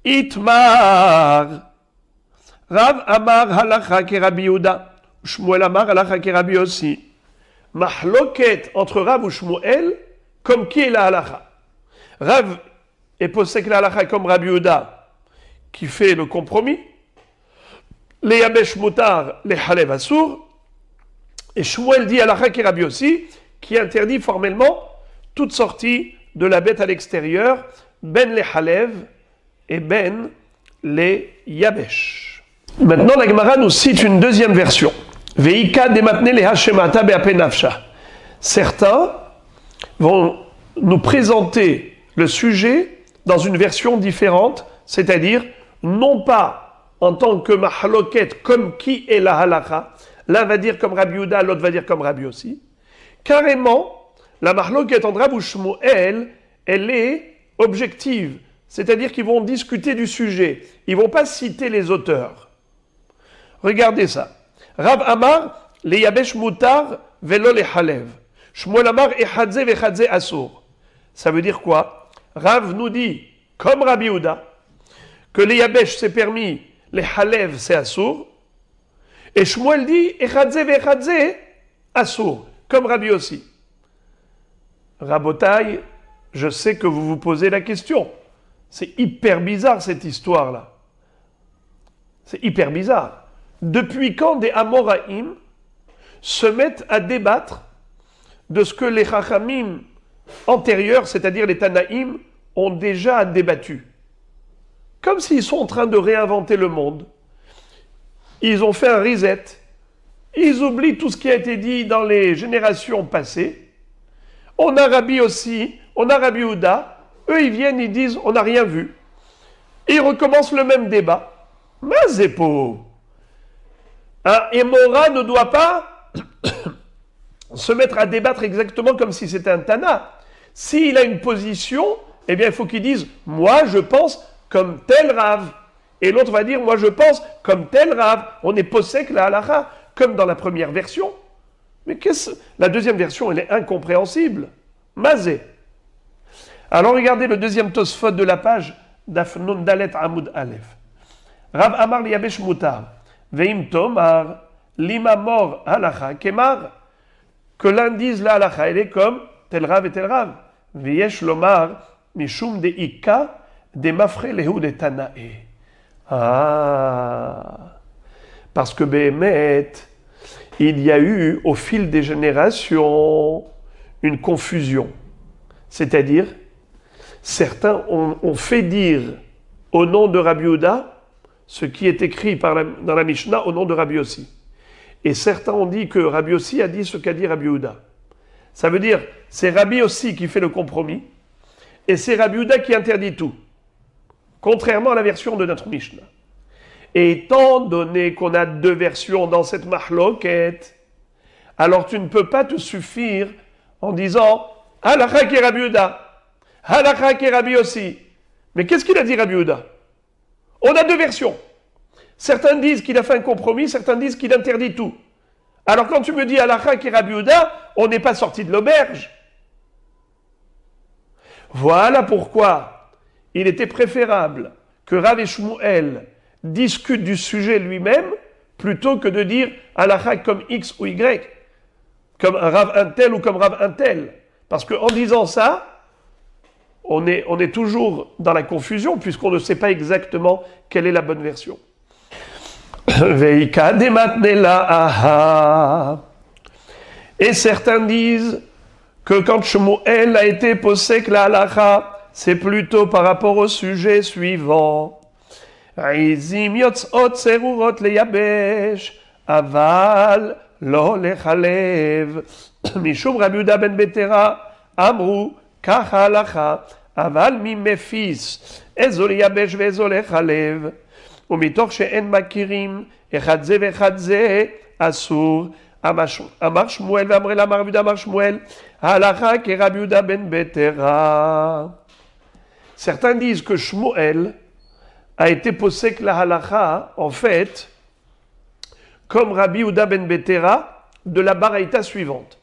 Itmar Rav Amar halacha ke Rabbi Yehuda, Shmuel Amar halacha ke Rabbi Yossi. Mahloket entre Rav ou Shmuel, comme qui est la halacha? Rav est posé que la halacha comme Rabbi Yehuda, qui fait le compromis. Les Yabesh Mutar, les Halev Assour. Et Shmuel dit halacha ke Rabbi Yossi, qui interdit formellement toute sortie de la bête à l'extérieur, ben les Halev et ben les Yabesh. Maintenant, la Gemara nous cite une deuxième version. Veika dematne le hashemata be'apenafsha. Certains vont nous présenter le sujet dans une version différente, c'est-à-dire non pas en tant que mahaloket, comme qui est la halakha. L'un va dire comme Rabbi Yehuda, l'autre va dire comme Rabbi Yossi. Carrément, la mahloket entre Rav ou Shmuel, elle est objective. C'est-à-dire qu'ils vont discuter du sujet. Ils ne vont pas citer les auteurs. Regardez ça. Rav Amar, le Yabesh Mutar, velo le Halev. Shmuel Amar, echadze vechadze asur. Ça veut dire quoi? Rav nous dit, comme Rabbi Yehuda, que les Yabesh c'est permis, les Halev c'est asur. Et Shmuel dit, echadze vechadze asur, comme Rabbi Yossi. Rabotai, je sais que vous vous posez la question. C'est hyper bizarre cette histoire-là. C'est hyper bizarre. Depuis quand des Amoraïm se mettent à débattre de ce que les Chachamim antérieurs, c'est-à-dire les Tanaïm, ont déjà débattu? Comme s'ils sont en train de réinventer le monde. Ils ont fait un reset. Ils oublient tout ce qui a été dit dans les générations passées. On a Rabbi aussi, on a Rabbi Yehuda. Eux, ils viennent, ils disent, on n'a rien vu. Et ils recommencent le même débat. Mazépo. Un Émora ne doit pas se mettre à débattre exactement comme si c'était un Tana. S'il a une position, eh bien, il faut qu'il dise, moi, je pense comme tel Rav. Et l'autre va dire, moi, je pense comme tel Rav. On est possèque la halacha, comme dans la première version. Mais la deuxième version, elle est incompréhensible. Mazé. Alors regardez le deuxième Tosfot de la page d'Afnun Dalet Amoud Aleph. Rav Amar liyabesh mutar, veim tomar, lima mor halacha kemar, que l'un dise la halacha, elle est comme tel Rav et tel Rav. Veyesh lomar, mishum de ika, de mafre lehu de tanae. Ah, parce que Béhémet, il y a eu au fil des générations une confusion. C'est-à-dire, certains ont fait dire au nom de Rabbi Yehuda ce qui est écrit dans la Mishnah au nom de Rabbi Yossi. Et certains ont dit que Rabbi Yossi a dit ce qu'a dit Rabbi Yehuda. Ça veut dire, c'est Rabbi Yossi qui fait le compromis, et c'est Rabbi Yehuda qui interdit tout, contrairement à la version de notre Mishnah. Et étant donné qu'on a deux versions dans cette mahloket, alors tu ne peux pas te suffire en disant « Halakha qui est Rabbi Yehuda, Halakha qui est Rabbi Yossi ». Mais qu'est-ce qu'il a dit Rabbi Yehuda? On a deux versions. Certains disent qu'il a fait un compromis, certains disent qu'il interdit tout. Alors quand tu me dis Halakha qui est Rabbi Yehuda, on n'est pas sorti de l'auberge. Voilà pourquoi il était préférable que Rav et Shmuel discutent du sujet lui-même plutôt que de dire Halakha comme X ou Y, comme un Rav un tel ou comme Rav un tel. Parce qu'en disant ça, on est toujours dans la confusion puisqu'on ne sait pas exactement quelle est la bonne version. Et certains disent que quand Shmuel a été posek la halacha, c'est plutôt par rapport au sujet suivant. Izim yotzot serurot leyabesh, aval lo lechalev. Mishum Rabbi Yehuda ben Betera, amru kach halacha, aval mimefis, ezo leyabesh vezo lechalev. ומתוך שאין מכירים אחד זה ואחד זה אסור. אמר שמואל ואמר לה רבי יהודה אמר שמואל ההלכה כרבי יהודה בן בתרה. Certains disent que Shmuel a été posek la halakha en fait comme Rabbi Yehuda ben Betera de la baraïta suivante.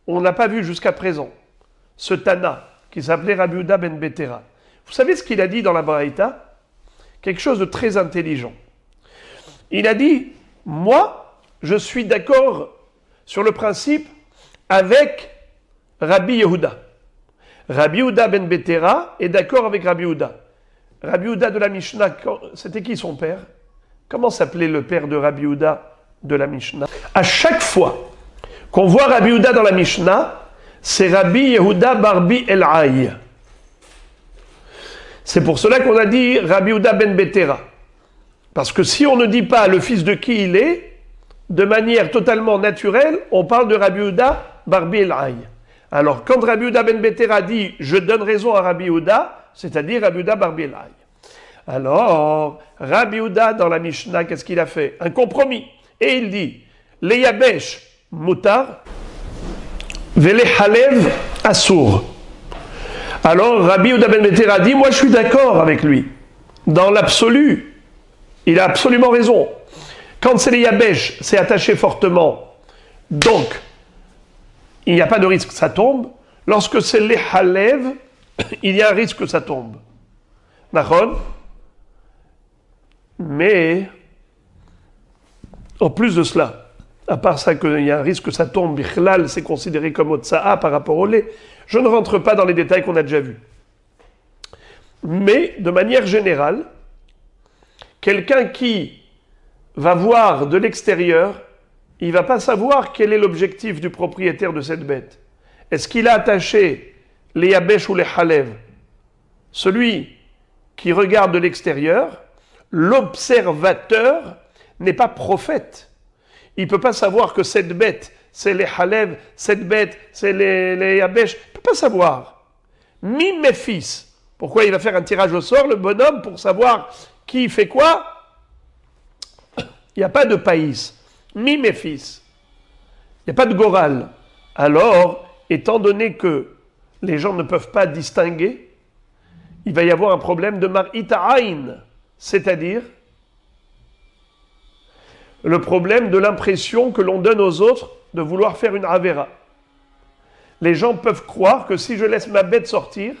On n'a pas vu jusqu'à présent ce Tana qui s'appelait Rabbi Yehuda ben Betera. Vous savez ce qu'il a dit dans la baraïta? Quelque chose de très intelligent. Il a dit, moi, je suis d'accord sur le principe avec Rabbi Yehuda. Rabbi Yehuda ben Betera est d'accord avec Rabbi Yehuda. Rabbi Yehuda de la Mishnah, c'était qui son père? Comment s'appelait le père de Rabbi Yehuda de la Mishnah? À chaque fois qu'on voit Rabbi Yehuda dans la Mishnah, c'est Rabbi Yehuda Barbi El-Aï. C'est pour cela qu'on a dit Rabbi Yehuda ben Betera. Parce que si on ne dit pas le fils de qui il est, de manière totalement naturelle, on parle de Rabbi Yehuda Barbi El-Aï. Alors quand Rabbi Yehuda ben Betera dit « je donne raison à Rabbi Yehuda », c'est-à-dire Rabbi Yehuda Barbi El-Aï. Alors, Rabbi Yehuda dans la Mishnah, qu'est-ce qu'il a fait? Un compromis. Et il dit « le yabesh mutar, vele halev asur ». Alors Rabbi Yehuda ben Betera dit, moi je suis d'accord avec lui. Dans l'absolu, il a absolument raison. Quand c'est les yabesh, c'est attaché fortement. Donc, il n'y a pas de risque que ça tombe. Lorsque c'est les halev, il y a un risque que ça tombe. D'accord? Mais, en plus de cela, à part ça qu'il y a un risque que ça tombe, bichlal, c'est considéré comme otsa'a par rapport au lait. Je ne rentre pas dans les détails qu'on a déjà vus. Mais, de manière générale, quelqu'un qui va voir de l'extérieur, il ne va pas savoir quel est l'objectif du propriétaire de cette bête. Est-ce qu'il a attaché les yabesh ou les halev? Celui qui regarde de l'extérieur, l'observateur n'est pas prophète. Il ne peut pas savoir que cette bête, c'est les halev, cette bête, c'est les yabesh. Il ne peut pas savoir. Mime mes fils. Pourquoi il va faire un tirage au sort, le bonhomme, pour savoir qui fait quoi? Il n'y a pas de païs. Mime mes fils. Il n'y a pas de goral. Alors, étant donné que les gens ne peuvent pas distinguer, il va y avoir un problème de mar'ita ayn, c'est-à-dire le problème de l'impression que l'on donne aux autres de vouloir faire une avera. Les gens peuvent croire que si je laisse ma bête sortir,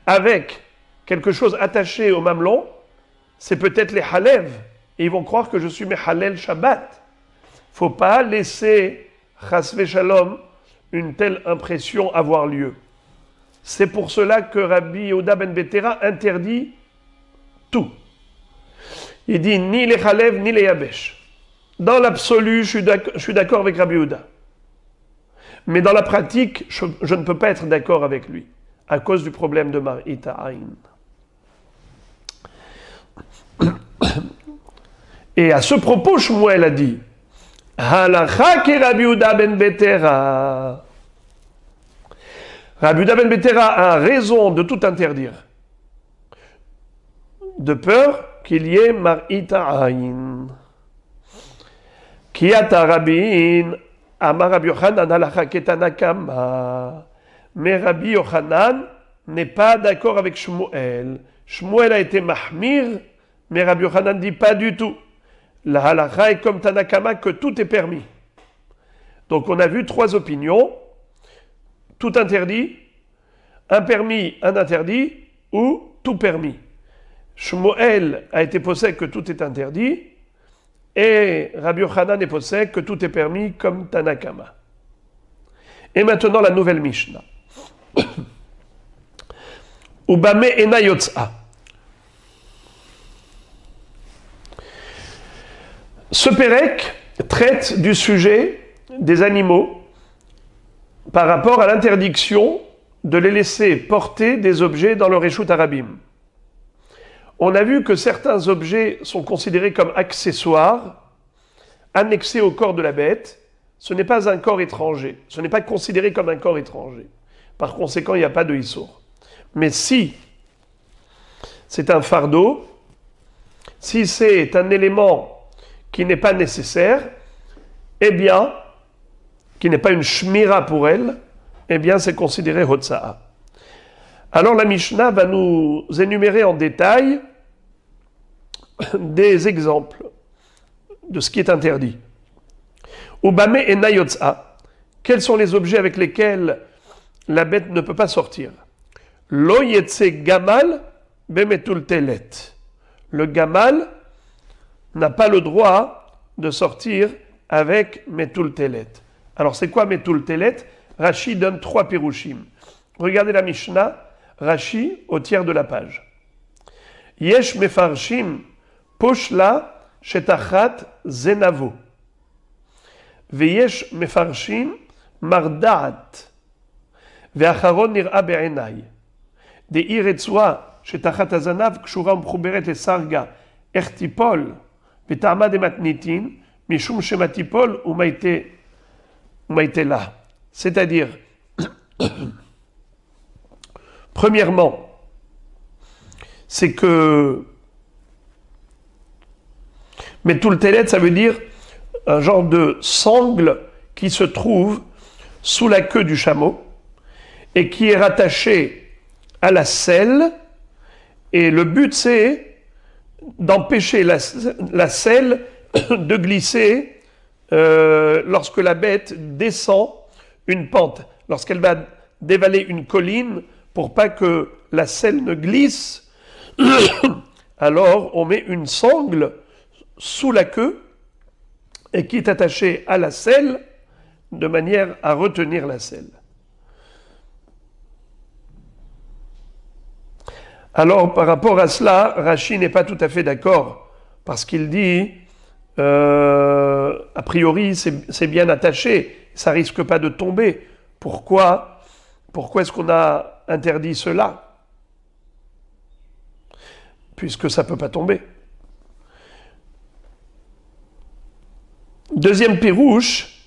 avec quelque chose attaché au mamelon, c'est peut-être les halev. Et ils vont croire que je suis Mehalel Shabbat. Faut pas laisser, chas v'shalom, une telle impression avoir lieu. C'est pour cela que Rabbi Yehuda ben Betera interdit tout. Il dit ni les halev ni les yabesh. Dans l'absolu, je suis d'accord avec Rabbi Yehuda. Mais dans la pratique, je ne peux pas être d'accord avec lui, à cause du problème de Mar'ita Aïn. Et à ce propos, Shmuel a dit Halacha ki Rabbi Yehuda ben Betera. Rabbi Yehuda ben Betera a raison de tout interdire, de peur qu'il y ait Mar'ita Aïn. Ki ata Rabin, Amar Rabbi Yochanan halacha ketanakama. Mais Rabbi Yochanan n'est pas d'accord avec Shmuel. Shmuel a été mahmir, mais Rabbi Yochanan dit pas du tout. La halakha est comme Tanakama, que tout est permis. Donc on a vu 3 opinions. Tout interdit, un permis, un interdit, ou tout permis. Shmuel a été possède que tout est interdit, et Rabbi Yochanan est possède que tout est permis comme Tanakama. Et maintenant la nouvelle Mishnah. Ubame ena yotza. Ce Pérec traite du sujet des animaux par rapport à l'interdiction de les laisser porter des objets dans le Reshut Harabim. On a vu que certains objets sont considérés comme accessoires, annexés au corps de la bête. Ce n'est pas un corps étranger. Ce n'est pas considéré comme un corps étranger. Par conséquent, il n'y a pas de issour. Mais si c'est un fardeau, si c'est un élément qui n'est pas nécessaire, eh bien, qui n'est pas une shmira pour elle, eh bien, c'est considéré hotza'a. Alors la Mishnah va nous énumérer en détail des exemples de ce qui est interdit. Ubame ena yotza. Quels sont les objets avec lesquels la bête ne peut pas sortir? Lo yetse gamal bemetul telet. Le gamal n'a pas le droit de sortir avec metul telet. Alors c'est quoi metul telet? Rashi donne 3 pirushim. Regardez la Mishnah, Rashi au tiers de la page. Yesh mefarshim poshla shetachat zenavo. Veyesh mefarshim mardaat. Ve'acharon nir'a be'enai. De'ir etzua shetachat azanav kshura mchuberet esarga ertipol ve'ta'ama de matnitin mishum shematipol umaite là. C'est-à-dire, premièrement, c'est que metul telet, ça veut dire un genre de sangle qui se trouve sous la queue du chameau et qui est rattaché à la selle, et le but c'est d'empêcher la selle de glisser lorsque la bête descend une pente, lorsqu'elle va dévaler une colline, pour pas que la selle ne glisse, alors on met une sangle sous la queue et qui est attachée à la selle de manière à retenir la selle. Alors par rapport à cela, Rashi n'est pas tout à fait d'accord, parce qu'il dit a priori c'est bien attaché, ça risque pas de tomber. Pourquoi est-ce qu'on a interdit cela? Puisque ça peut pas tomber. Deuxième pirouche,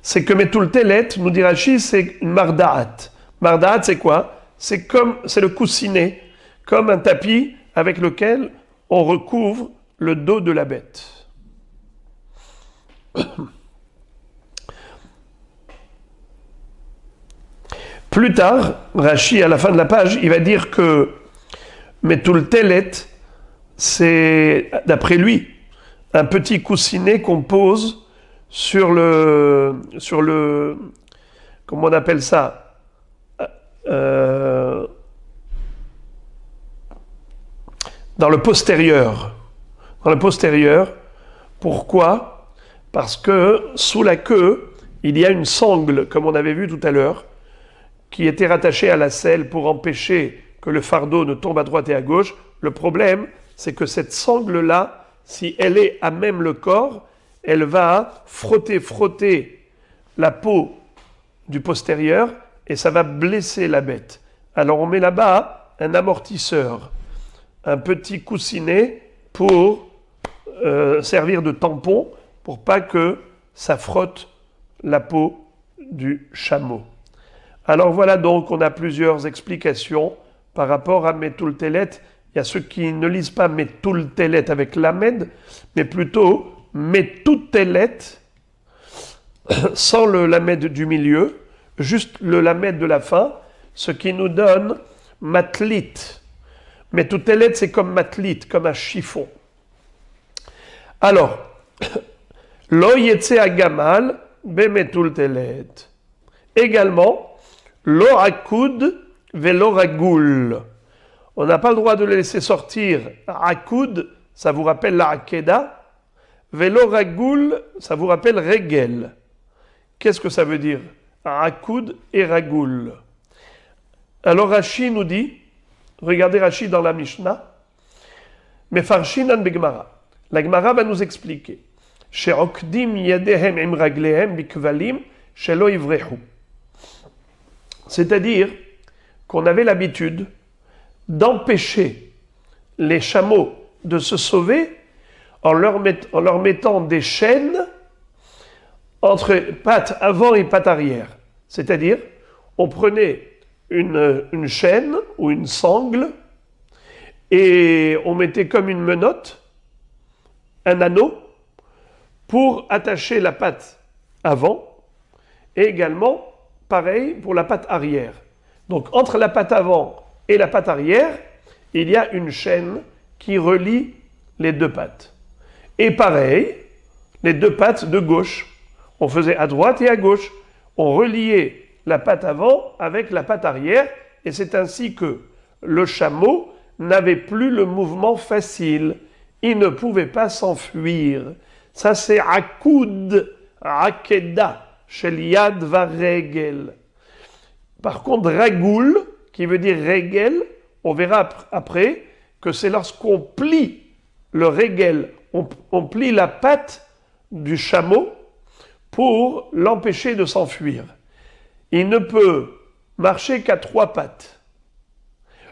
c'est que metul telet, nous dit Rashi, c'est une mardaat. Mardaat, c'est quoi? C'est le coussinet, comme un tapis avec lequel on recouvre le dos de la bête. Plus tard, Rashi, à la fin de la page, il va dire que metul telet, c'est, d'après lui, un petit coussinet qu'on pose sur le, comment on appelle ça, dans le postérieur. Dans le postérieur, pourquoi? Parce que sous la queue, il y a une sangle, comme on avait vu tout à l'heure, qui était rattachée à la selle pour empêcher que le fardeau ne tombe à droite et à gauche. Le problème, c'est que cette sangle-là, si elle est à même le corps, elle va frotter la peau du postérieur et ça va blesser la bête. Alors on met là-bas un amortisseur, un petit coussinet pour servir de tampon pour pas que ça frotte la peau du chameau. Alors voilà donc, on a plusieurs explications par rapport à Metul Telet. Il y a ceux qui ne lisent pas Metul Telet avec lamed, mais plutôt Metul Telet sans le lamed du milieu, juste le lamed de la fin, ce qui nous donne matlit. Metul Telet, c'est comme matlit, comme un chiffon. Alors, lo yetse agamal be Metul Telet. Également, lo akoud velo ragoul. On n'a pas le droit de le laisser sortir. Akoud, ça vous rappelle la akeda. Velo ragoul, ça vous rappelle regel. Qu'est-ce que ça veut dire? Akoud et ragoul. Alors Rashi nous dit, regardez Rashi dans la Mishnah, Mefarshinan begmara. La Gemara va nous expliquer. She'okdim yadehem im raglehem bikvalim shelo ivrehu. C'est-à-dire qu'on avait l'habitude d'empêcher les chameaux de se sauver en leur mettant des chaînes entre pattes avant et pattes arrière. C'est-à-dire, on prenait une chaîne ou une sangle et on mettait comme une menotte un anneau pour attacher la patte avant et également pareil pour la patte arrière. Donc entre la patte avant et la patte arrière, il y a une chaîne qui relie les deux pattes. Et pareil, les deux pattes de gauche. On faisait à droite et à gauche. On reliait la patte avant avec la patte arrière et c'est ainsi que le chameau n'avait plus le mouvement facile. Il ne pouvait pas s'enfuir. Ça c'est akoud, akeda, shel yad varegel. Par contre, ragoul, qui veut dire regel, on verra après que c'est lorsqu'on plie le regel, on plie la patte du chameau pour l'empêcher de s'enfuir. Il ne peut marcher qu'à trois pattes.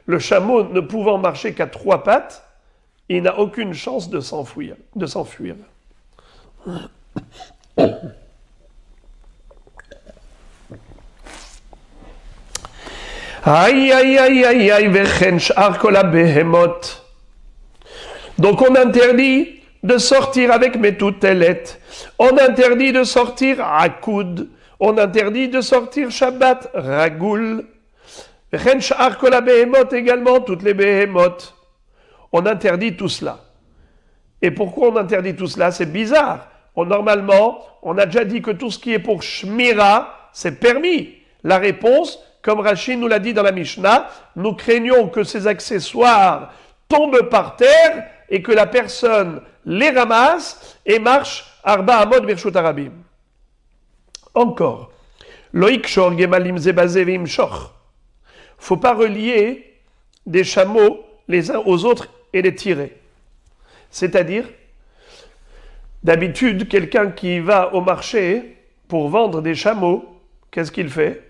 Le chameau ne pouvant marcher qu'à trois pattes, il n'a aucune chance de s'enfuir. Aïe, aïe, aïe, aïe, aïe, vechen sh'ar kol ha-behemot. Donc on interdit de sortir avec Metul Telet. On interdit de sortir akoud. On interdit de sortir Shabbat, ragoul. Vechen sh'ar kol ha-behemot également, toutes les behemoth. On interdit tout cela. Et pourquoi on interdit tout cela? C'est bizarre. Normalement, on a déjà dit que tout ce qui est pour Shmira, c'est permis. La réponse, comme Rachid nous l'a dit dans la Mishnah, nous craignons que ces accessoires tombent par terre et que la personne les ramasse et marche Arba Amod Birshut Arabim. Encore. Loïk Shor Gemalim Zebaze Vim Shor. Faut pas relier des chameaux les uns aux autres et les tirer. C'est-à-dire, d'habitude, quelqu'un qui va au marché pour vendre des chameaux, qu'est-ce qu'il fait?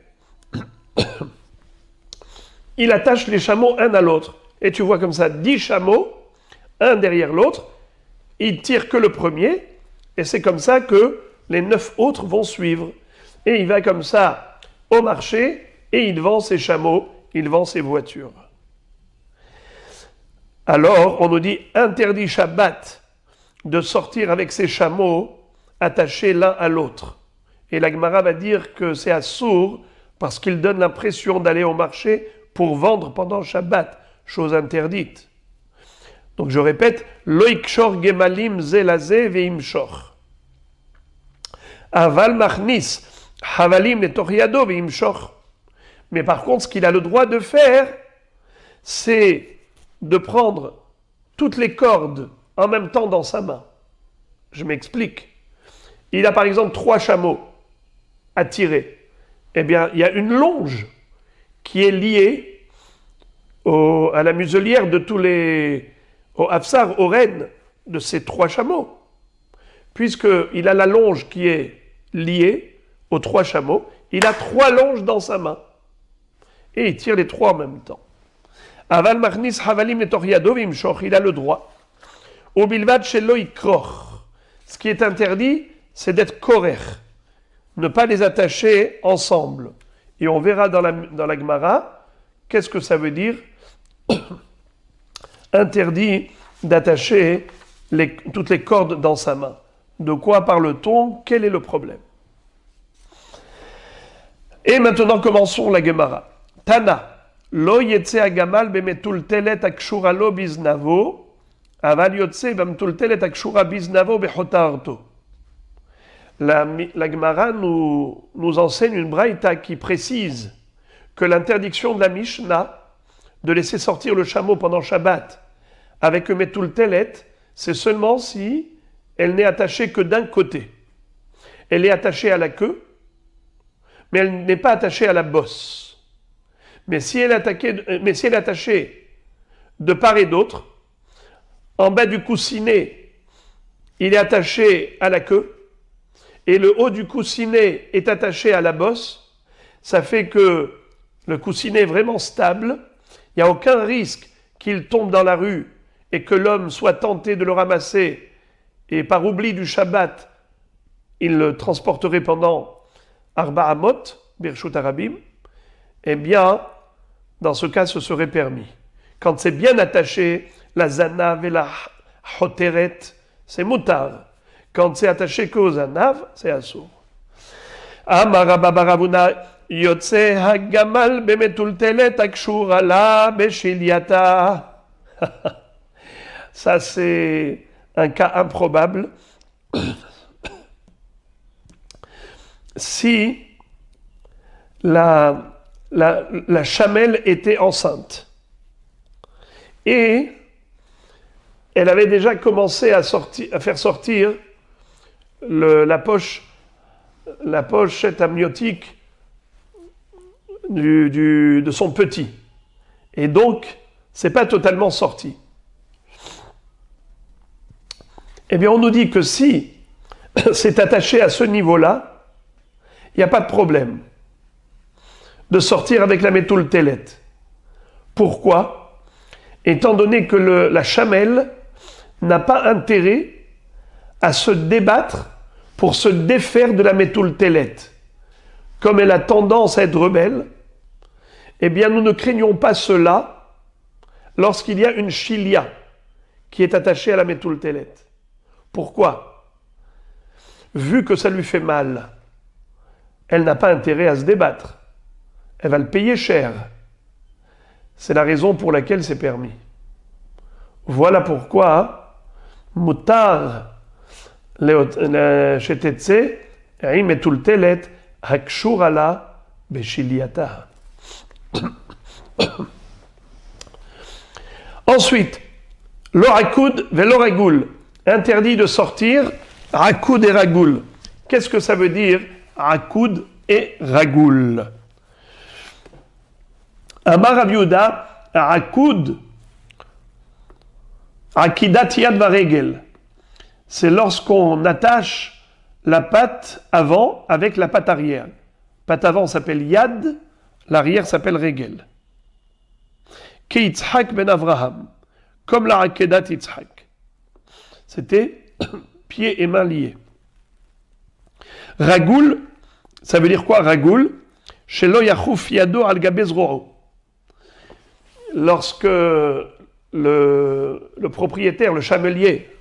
Il attache les chameaux un à l'autre. Et tu vois comme ça 10 chameaux, un derrière l'autre. Il tire que le premier. Et c'est comme ça que les 9 autres vont suivre. Et il va comme ça au marché et il vend ses chameaux, il vend ses voitures. Alors, on nous dit interdit Shabbat de sortir avec ses chameaux attachés l'un à l'autre. Et la Gemara va dire que c'est assour parce qu'il donne l'impression d'aller au marché pour vendre pendant Shabbat, chose interdite. Donc je répète, loikshor gemalim zelaze veimshor. Aval machnis havalim netoriado veimshor. Mais par contre, ce qu'il a le droit de faire, c'est de prendre toutes les cordes en même temps dans sa main. Je m'explique. Il a par exemple 3 chameaux à tirer. Eh bien, il y a une longe qui est liée à la muselière de tous les... au hafsar, aux rênes de ces 3 chameaux. Puisqu'il a la longe qui est liée aux 3 chameaux, il a 3 longes dans sa main. Et il tire les 3 en même temps. Aval machnis havalim letor yado vimshoch, il a le droit. Ubilvad shelo ikroch. Ce qui est interdit, c'est d'être korer, ne pas les attacher ensemble. Et on verra dans la Gemara, qu'est-ce que ça veut dire interdit d'attacher toutes les cordes dans sa main. De quoi parle-t-on? Quel est le problème? Et maintenant, commençons la Gemara. Tana, lo yetse agamal bemetul telet akshura lo biznavo, aval yotse bamtul telet akshura biznavo bechotarto. La Gemara nous enseigne une braïta qui précise que l'interdiction de la Mishnah de laisser sortir le chameau pendant Shabbat avec metul telet, c'est seulement si elle n'est attachée que d'un côté. Elle est attachée à la queue, mais elle n'est pas attachée à la bosse. Mais si elle est attachée de part et d'autre, en bas du coussinet, il est attaché à la queue, et le haut du coussinet est attaché à la bosse, ça fait que le coussinet est vraiment stable, il n'y a aucun risque qu'il tombe dans la rue et que l'homme soit tenté de le ramasser, et par oubli du Shabbat, il le transporterait pendant Arba Amot, Birshut Arabim, eh bien, dans ce cas, ce serait permis. Quand c'est bien attaché, la zanav et la hoteret, c'est mutar. Quand c'est attaché qu'aux zanav, c'est assour. Amar Abba Ravuna yotse hagamal bemetul telet akshur ala beshiliata. Ça, c'est un cas improbable. Si la chamelle était enceinte et elle avait déjà commencé à faire sortir la pochette amniotique de son petit, et donc c'est pas totalement sorti. Eh bien, on nous dit que si c'est attaché à ce niveau-là, il n'y a pas de problème de sortir avec la métoul telet. Pourquoi? Étant donné que la chamelle n'a pas intérêt à se débattre pour se défaire de la métoul telet. Comme elle a tendance à être rebelle, eh bien nous ne craignons pas cela lorsqu'il y a une chilia qui est attachée à la métoul telet. Pourquoi? Vu que ça lui fait mal, elle n'a pas intérêt à se débattre. Elle va le payer cher. C'est la raison pour laquelle c'est permis. Voilà pourquoi mutar shetetze metul telet hakshur ala beshiliata. Ensuite, l'orakoud veloragoul, interdit de sortir rakoud et ragoul. Qu'est-ce que ça veut dire rakoud et ragoul? Amar Rav Yehuda, rakoud, akidat yad varegel. C'est lorsqu'on attache la patte avant avec la patte arrière. Patte avant s'appelle yad, l'arrière s'appelle regel. Ke Yitzhak ben Avraham, comme la rakedat Yitzhak. C'était pieds et mains liés. Ragoul, ça veut dire quoi ragoul? Shelo yachouf yado al gabe zroo. Lorsque le propriétaire, le chamelier,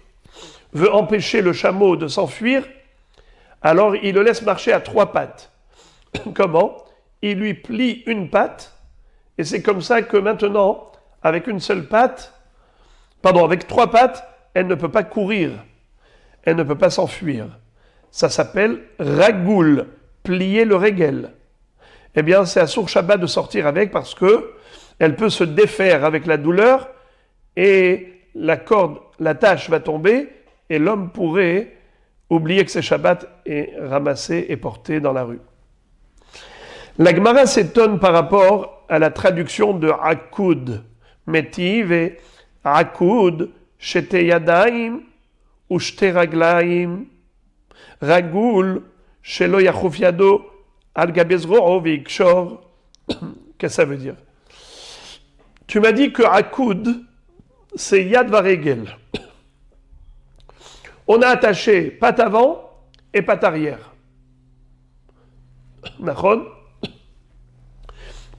veut empêcher le chameau de s'enfuir, alors il le laisse marcher à 3 pattes. Comment? Il lui plie une patte, et c'est comme ça que maintenant, avec avec 3 pattes, elle ne peut pas courir, elle ne peut pas s'enfuir. Ça s'appelle ragoul, plier le régel. Eh bien, c'est à Sour Shabbat de sortir avec parce que elle peut se défaire avec la douleur et la tâche va tomber et l'homme pourrait oublier que c'est Shabbat et ramasser et porter dans la rue. La Gemara s'étonne par rapport à la traduction de Akoud, Metiv et Akoud, Shete Yadaim ou Shte Raglaim, Ragoul, Shelo Yachuf Yado, Al Gabezro'o Veikshor. Qu'est-ce que ça veut dire? Tu m'as dit que Akoud, c'est Yad Varegel. On a attaché patte avant et patte arrière. Nachon?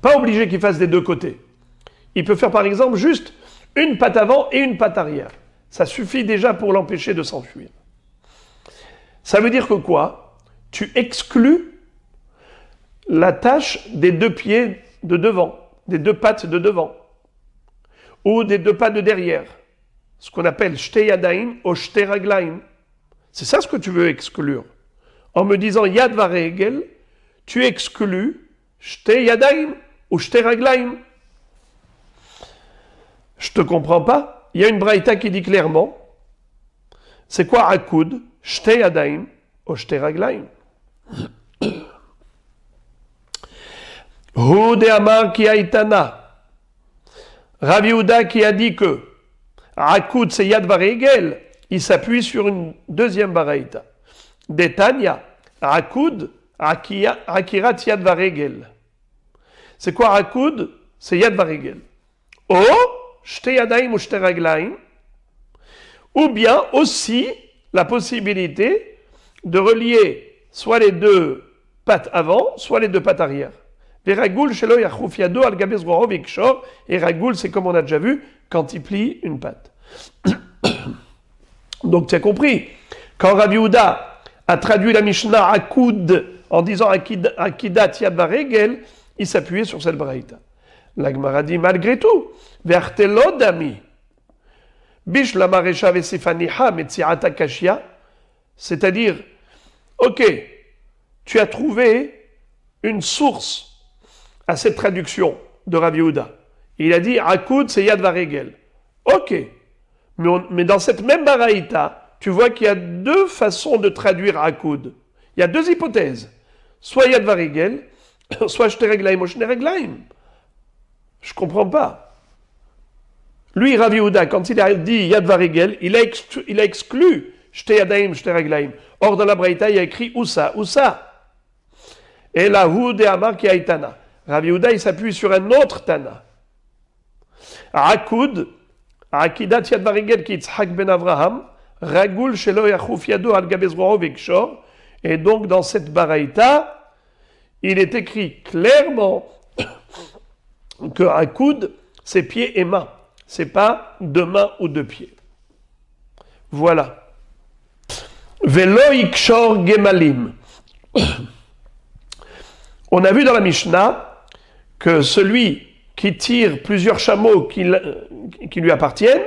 Pas obligé qu'il fasse des deux côtés. Il peut faire par exemple juste une patte avant et une patte arrière. Ça suffit déjà pour l'empêcher de s'enfuir. Ça veut dire que quoi? Tu exclus la tâche des deux pieds de devant, des deux pattes de devant, ou des deux pattes de derrière. Ce qu'on appelle shte yadaim ou shte raglaim. C'est ça ce que tu veux exclure. En me disant yad varegel, tu exclus shte yadaim ou shte raglaim. Je te comprends pas. Il y a une braïta qui dit clairement, c'est quoi akoud, shte yadaim ou shte raglaim. Hu de amar ki aitana. Rav Yehuda qui a dit que akoud c'est yad varegel, il s'appuie sur une deuxième baraïta. Detanya, akoud, akirat yad varegel. C'est quoi akoud? C'est yad varegel. O, shte yadaim ou shte raglaim. Ou bien aussi la possibilité de relier soit les deux pattes avant, soit les deux pattes arrière. Et ragoul, c'est comme on a déjà vu, quand il plie une patte. Donc tu as compris, quand Rav Yehuda a traduit la Mishnah Akoud en disant Akidat Yad Varegel, il s'appuyait sur cette braïta. La Gemara dit malgré tout, Vertelodami, Bish la Maresha Vesifaniha Metsiata Kashia, c'est-à-dire, ok, tu as trouvé une source à cette traduction de Rav Yehuda. Il a dit Akoud c'est Yad Varegel. Ok. Mais dans cette même baraïta, tu vois qu'il y a deux façons de traduire Akoud. Il y a deux hypothèses. Soit Yad Varegel, soit Shte Reglaim ou Shte Reglaim. Je comprends pas. Lui, Rav Yehuda, quand il a dit Yad Varegel, il a exclu Shte Yadaim, Shte Reglaim. Or, dans la baraïta, il y a écrit Oussa, Oussa. Et la Hu de Amar ki aitana. Rav Yehuda, il s'appuie sur un autre Tana. Akoud, Akidat Yad Varegel ki Yitzhak ben Avraham, Ragoul shelo yachuf yado al gabezro'o vekshor. Et donc, dans cette baraïta, il est écrit clairement que Akoud, c'est pieds et mains. C'est pas deux mains ou deux pieds. Voilà. Velo ikshor gemalim. On a vu dans la Mishnah que celui qui tire plusieurs chameaux qui lui appartiennent,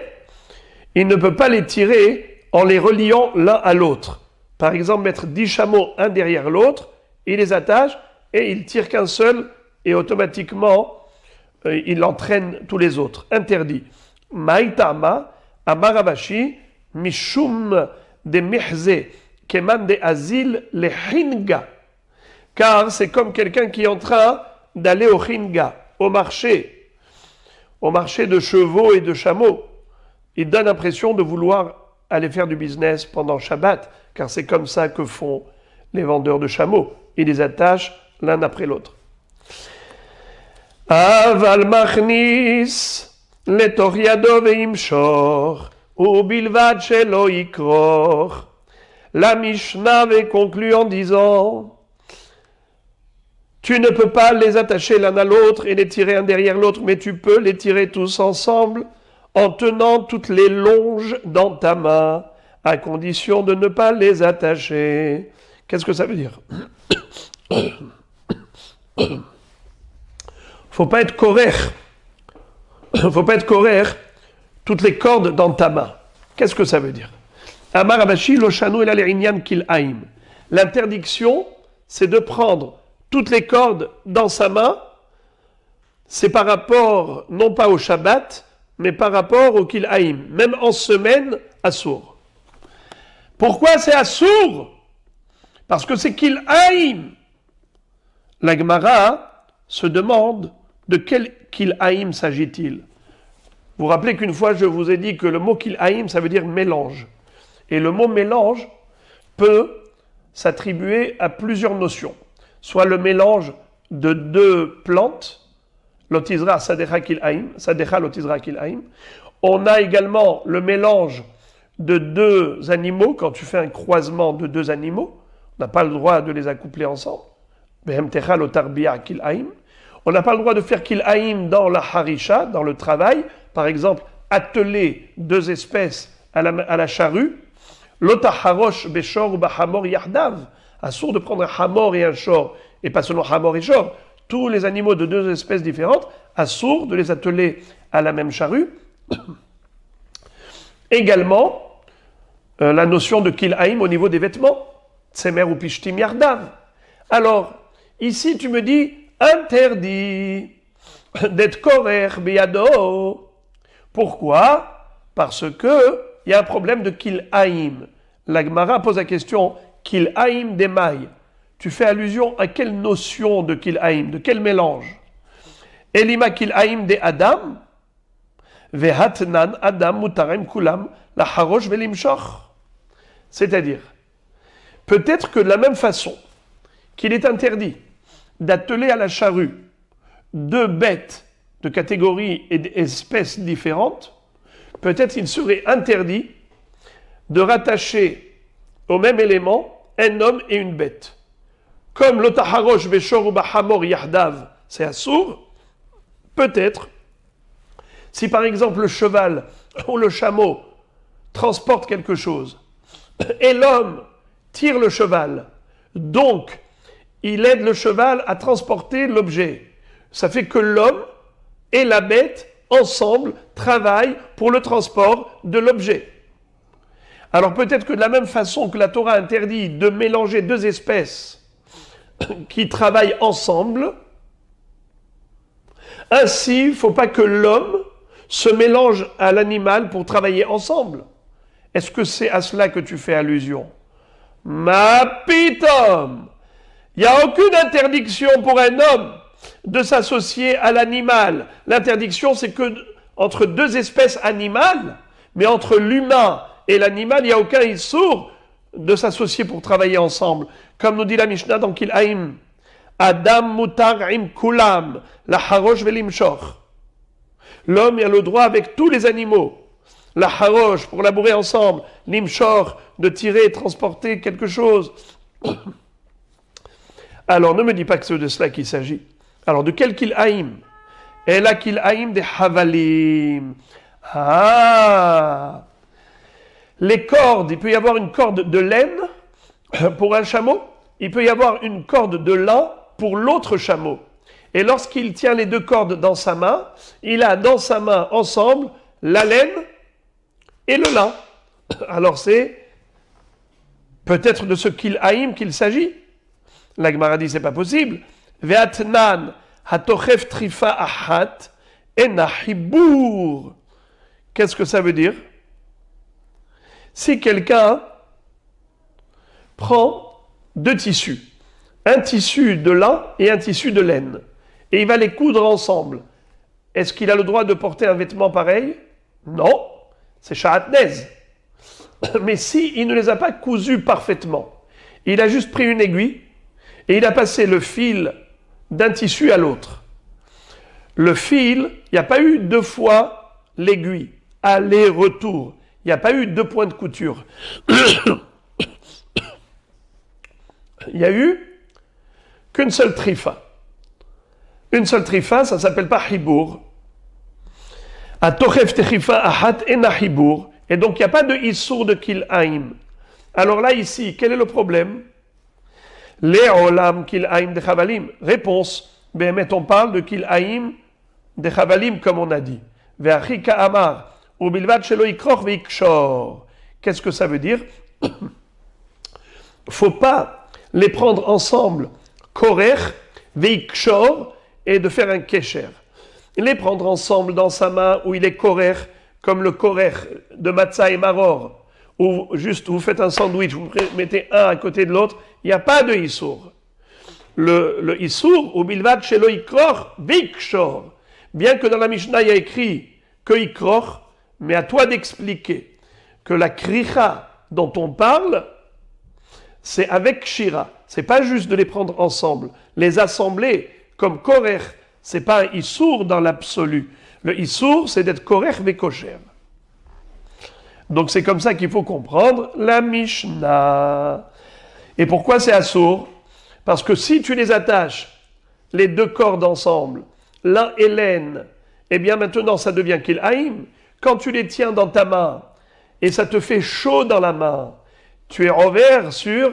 il ne peut pas les tirer en les reliant l'un à l'autre. Par exemple, mettre 10 chameaux un derrière l'autre, il les attache et il tire qu'un seul et automatiquement il entraîne tous les autres. Interdit. Maïtama, Amaravashi, Mishum de Mihze, Keman de Azil, le Hinga. Car c'est comme quelqu'un qui est en train d'aller au Hinga, au marché de chevaux et de chameaux. Il donne l'impression de vouloir aller faire du business pendant Shabbat, car c'est comme ça que font les vendeurs de chameaux. Ils les attachent l'un après l'autre. Aval machnis letor yado veimshor ubilvad shelo yikror. La Mishnah avait conclu en disant: tu ne peux pas les attacher l'un à l'autre et les tirer un derrière l'autre, mais tu peux les tirer tous ensemble en tenant toutes les longes dans ta main, à condition de ne pas les attacher. Qu'est-ce que ça veut dire? Faut pas être correct. Faut pas être correct. Toutes les cordes dans ta main. Qu'est-ce que ça veut dire? Amar Abashi lo shanu ela le'inyan kil'aim. L'interdiction, c'est de prendre toutes les cordes dans sa main. C'est par rapport, non pas au Shabbat, mais par rapport au kil'aïm, même en semaine, assour. Pourquoi c'est assour? Parce que c'est kil'aïm. La Gemara se demande de quel kil'aïm s'agit-il. Vous vous rappelez qu'une fois je vous ai dit que le mot kil'aïm ça veut dire mélange. Et le mot mélange peut s'attribuer à plusieurs notions. Soit le mélange de deux plantes, l'otizra sadecha kil'aïm, sadecha l'otizra kil'aïm. On a également le mélange de deux animaux, quand tu fais un croisement de deux animaux, on n'a pas le droit de les accoupler ensemble. On n'a pas le droit de faire kil'aïm dans la harisha, dans le travail. Par exemple, atteler deux espèces à la charrue. L'otaharosh beshor ou bahamor yahdav. Assourd de prendre un hamor et un shor, et pas seulement hamor et shor. Tous les animaux de deux espèces différentes, assourd de les atteler à la même charrue. Également, la notion de kil'aïm au niveau des vêtements. Tsemer ou pishtim yardav. Alors, ici tu me dis, interdit d'être korer biyado. Pourquoi? Parce que il y a un problème de kil'aïm. La Gemara pose la question, kil'aïm d'émail. Tu fais allusion à quelle notion de kil'aïm, de quel mélange? Elima kil'aïm de Adam, vehatnan Adam mutarim kulam, la harosh velimshoch. C'est-à-dire, peut-être que de la même façon qu'il est interdit d'atteler à la charrue deux bêtes de catégories et d'espèces différentes, peut-être il serait interdit de rattacher au même élément un homme et une bête. Comme l'otaharosh beshor ou bahamor yahdav, c'est assour, peut-être, si par exemple le cheval ou le chameau transporte quelque chose, et l'homme tire le cheval, donc il aide le cheval à transporter l'objet. Ça fait que l'homme et la bête, ensemble, travaillent pour le transport de l'objet. Alors peut-être que de la même façon que la Torah interdit de mélanger deux espèces qui travaillent ensemble, ainsi, il ne faut pas que l'homme se mélange à l'animal pour travailler ensemble. Est-ce que c'est à cela que tu fais allusion? Ma pitom! Il n'y a aucune interdiction pour un homme de s'associer à l'animal. L'interdiction, c'est que entre deux espèces animales, mais entre l'humain et l'animal, il n'y a aucun issour de s'associer pour travailler ensemble. Comme nous dit la Mishnah dans Kil'aïm, Adam mutar im kulam, la harosh velimshoch. L'homme a le droit avec tous les animaux. La harosh, pour labourer ensemble. Limshor, de tirer et transporter quelque chose. Alors, ne me dis pas que c'est de cela qu'il s'agit. Alors, de quel kil'aïm? Et la kil'aïm des havalim. Ah! Les cordes, il peut y avoir une corde de laine pour un chameau. Il peut y avoir une corde de lin pour l'autre chameau. Et lorsqu'il tient les deux cordes dans sa main, il a dans sa main ensemble la laine et le lin. Alors c'est peut-être de ce kil'aïm qu'il s'agit. La Gemara dit c'est pas possible. Ve'atnan hatochef trifa ahat enahibur. Qu'est-ce que ça veut dire? Si quelqu'un prend deux tissus, un tissu de lin et un tissu de laine, et il va les coudre ensemble, est-ce qu'il a le droit de porter un vêtement pareil? Non, c'est sha'atnez. Mais si il ne les a pas cousus parfaitement, il a juste pris une aiguille et il a passé le fil d'un tissu à l'autre. Le fil, il n'y a pas eu deux fois l'aiguille, aller-retour. Il n'y a pas eu deux points de couture. Il n'y a eu qu'une seule trifa. Une seule trifa, ça ne s'appelle pas hibour. Atochef techifa ahat ena hibour. Et donc, il n'y a pas de issour de kil'aïm. Alors là, ici, quel est le problème? Le'olam kil'aïm de chavalim. Réponse. Béhémet, on parle de kil'aïm de chavalim, comme on a dit. Ve'achika amar. Ubilvat shelo ikroch ve'ikshor. Qu'est-ce que ça veut dire? Faut pas les prendre ensemble, korer, veikshor, et de faire un kesher. les prendre ensemble dans sa main où il est korer, comme le korer de matzah et maror, ou juste vous faites un sandwich, vous mettez un à côté de l'autre, il n'y a pas de issour. Le issour, ou bilvad shelo ikror, vikshor. Bien que dans la Mishnah il y a écrit que ikror, mais à toi d'expliquer que la kricha dont on parle, c'est avec shira. C'est pas juste de les prendre ensemble. Les assembler comme korer, c'est pas un issour dans l'absolu. Le issour, c'est d'être korer vekosher. Donc c'est comme ça qu'il faut comprendre la Mishnah. Et pourquoi c'est assour? Parce que si tu les attaches, les deux cordes ensemble, l'un et l'aine, eh bien maintenant ça devient kil'aïm. Quand tu les tiens dans ta main, et ça te fait chaud dans la main, tu es envers sur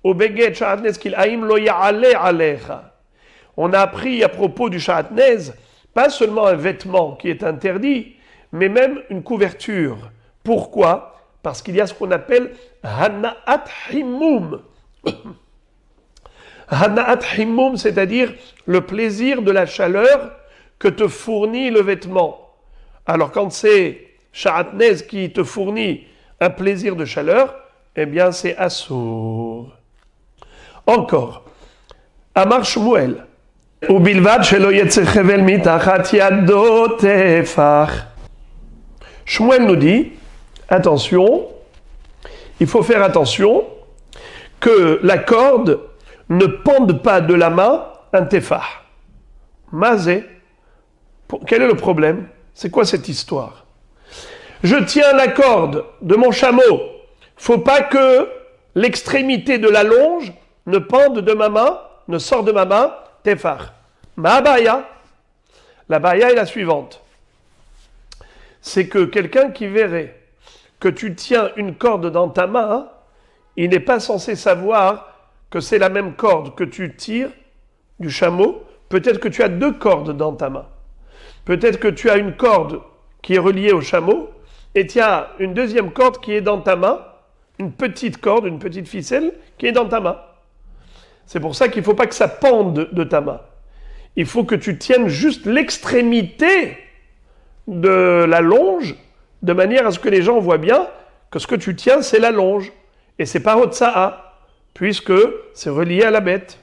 Obeget sha'atnez kil'aïm lo ya'ale alecha. On a appris à propos du sha'atnez, pas seulement un vêtement qui est interdit, mais même une couverture. Pourquoi? Parce qu'il y a ce qu'on appelle hana'at himum. Hana'at himum, c'est-à-dire le plaisir de la chaleur que te fournit le vêtement. Alors quand c'est sha'atnez qui te fournit un plaisir de chaleur, eh bien c'est assour. Encore, Amar Shmuel, Ubilvad shelo yetze chevel mitachat yado tefach. Shmuel nous dit, attention, il faut faire attention que la corde ne pende pas de la main un tefach. Mazé, quel est le problème? C'est quoi cette histoire? Je tiens la corde de mon chameau. Faut pas que l'extrémité de la longe ne pende de ma main, ne sort de ma main, tefach. Ma baya, la baya est la suivante. C'est que quelqu'un qui verrait que tu tiens une corde dans ta main, il n'est pas censé savoir que c'est la même corde que tu tires du chameau. Peut-être que tu as deux cordes dans ta main. Peut-être que tu as une corde qui est reliée au chameau et tu as une deuxième corde qui est dans ta main, une petite corde, une petite ficelle qui est dans ta main. C'est pour ça qu'il ne faut pas que ça pende de ta main. Il faut que tu tiennes juste l'extrémité de la longe, de manière à ce que les gens voient bien que ce que tu tiens, c'est la longe. Et c'est pas Hotsa'a, puisque c'est relié à la bête.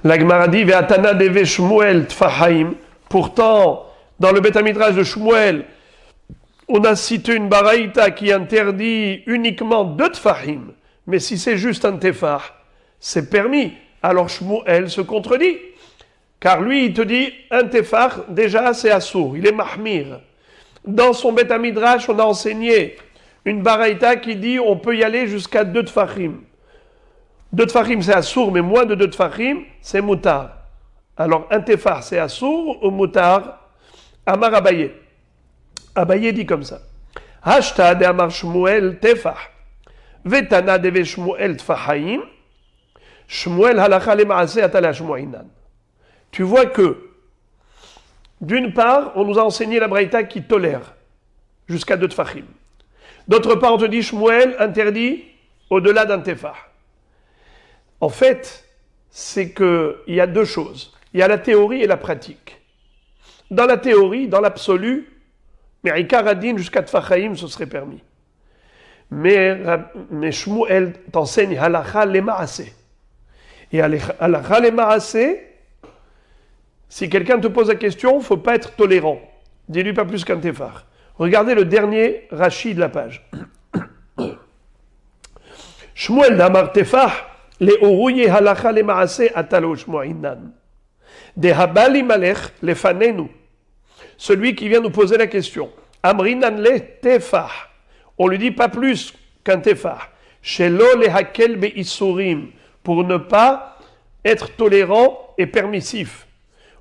La Gemara dit Ve'atana deve Shmuel tfahaim. Pourtant, dans le Beth Midrash de Shmuel, on a cité une baraïta qui interdit uniquement deux tfahim. Mais si c'est juste un tefah, c'est permis. Alors Shmuel se contredit. Car lui, il te dit, un tefah, déjà, c'est assour. Il est mahmir. Dans son Beth Midrash, on a enseigné une baraïta qui dit on peut y aller jusqu'à deux tfahim. Deux tfahim, c'est assour, mais moins de deux tfahim, c'est moutar. Alors, un tefah, c'est assour ou moutar? Amar Abaye. Abaye dit comme ça. Hashta de Amar Shmuel tefah. Vetana deve Shmuel tfahaim. Shmuel halacha le maase atala Shmuinan. Tu vois que, d'une part, on nous a enseigné la braïta qui tolère jusqu'à deux tfahim. D'autre part, on te dit Shmuel interdit au-delà d'un tefah. En fait, c'est qu'il y a deux choses. Il y a la théorie et la pratique. Dans la théorie, dans l'absolu, mais Ikaradin jusqu'à tfahaim, ce serait permis. Mais Shmuel t'enseigne halacha le maase. Et halacha le maase, si quelqu'un te pose la question, il ne faut pas être tolérant. Dis-lui pas plus qu'un tefah. Regardez le dernier Rashi de la page. Shmuel d'Amar tefah, le orouye halacha le maase atalo shmuinan. De habali malech le fanenu. Celui qui vient nous poser la question. Amrinan le tefah. On lui dit pas plus qu'un tefah. Shelo le hakel be isurim. Pour ne pas être tolérant et permissif.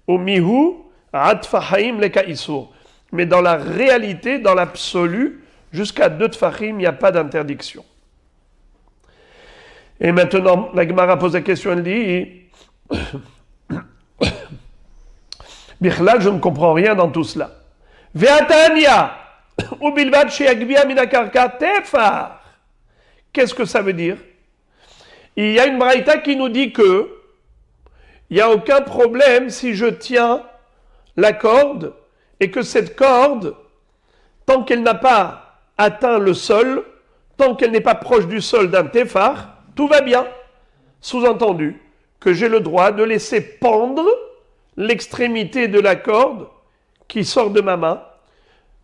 Au mihu atfahaim le kaisur. Mais dans la réalité, dans l'absolu, jusqu'à deux tfahim, il n'y a pas d'interdiction. Et maintenant, la Gemara pose la question, elle dit Bichlal, je ne comprends rien dans tout cela. Ve'atania ubilvad she'agbia minakarka tefar. Qu'est-ce que ça veut dire? Il y a une braïta qui nous dit que il n'y a aucun problème si je tiens la corde et que cette corde, tant qu'elle n'a pas atteint le sol, tant qu'elle n'est pas proche du sol d'un téphar, tout va bien. Sous-entendu que j'ai le droit de laisser pendre l'extrémité de la corde qui sort de ma main,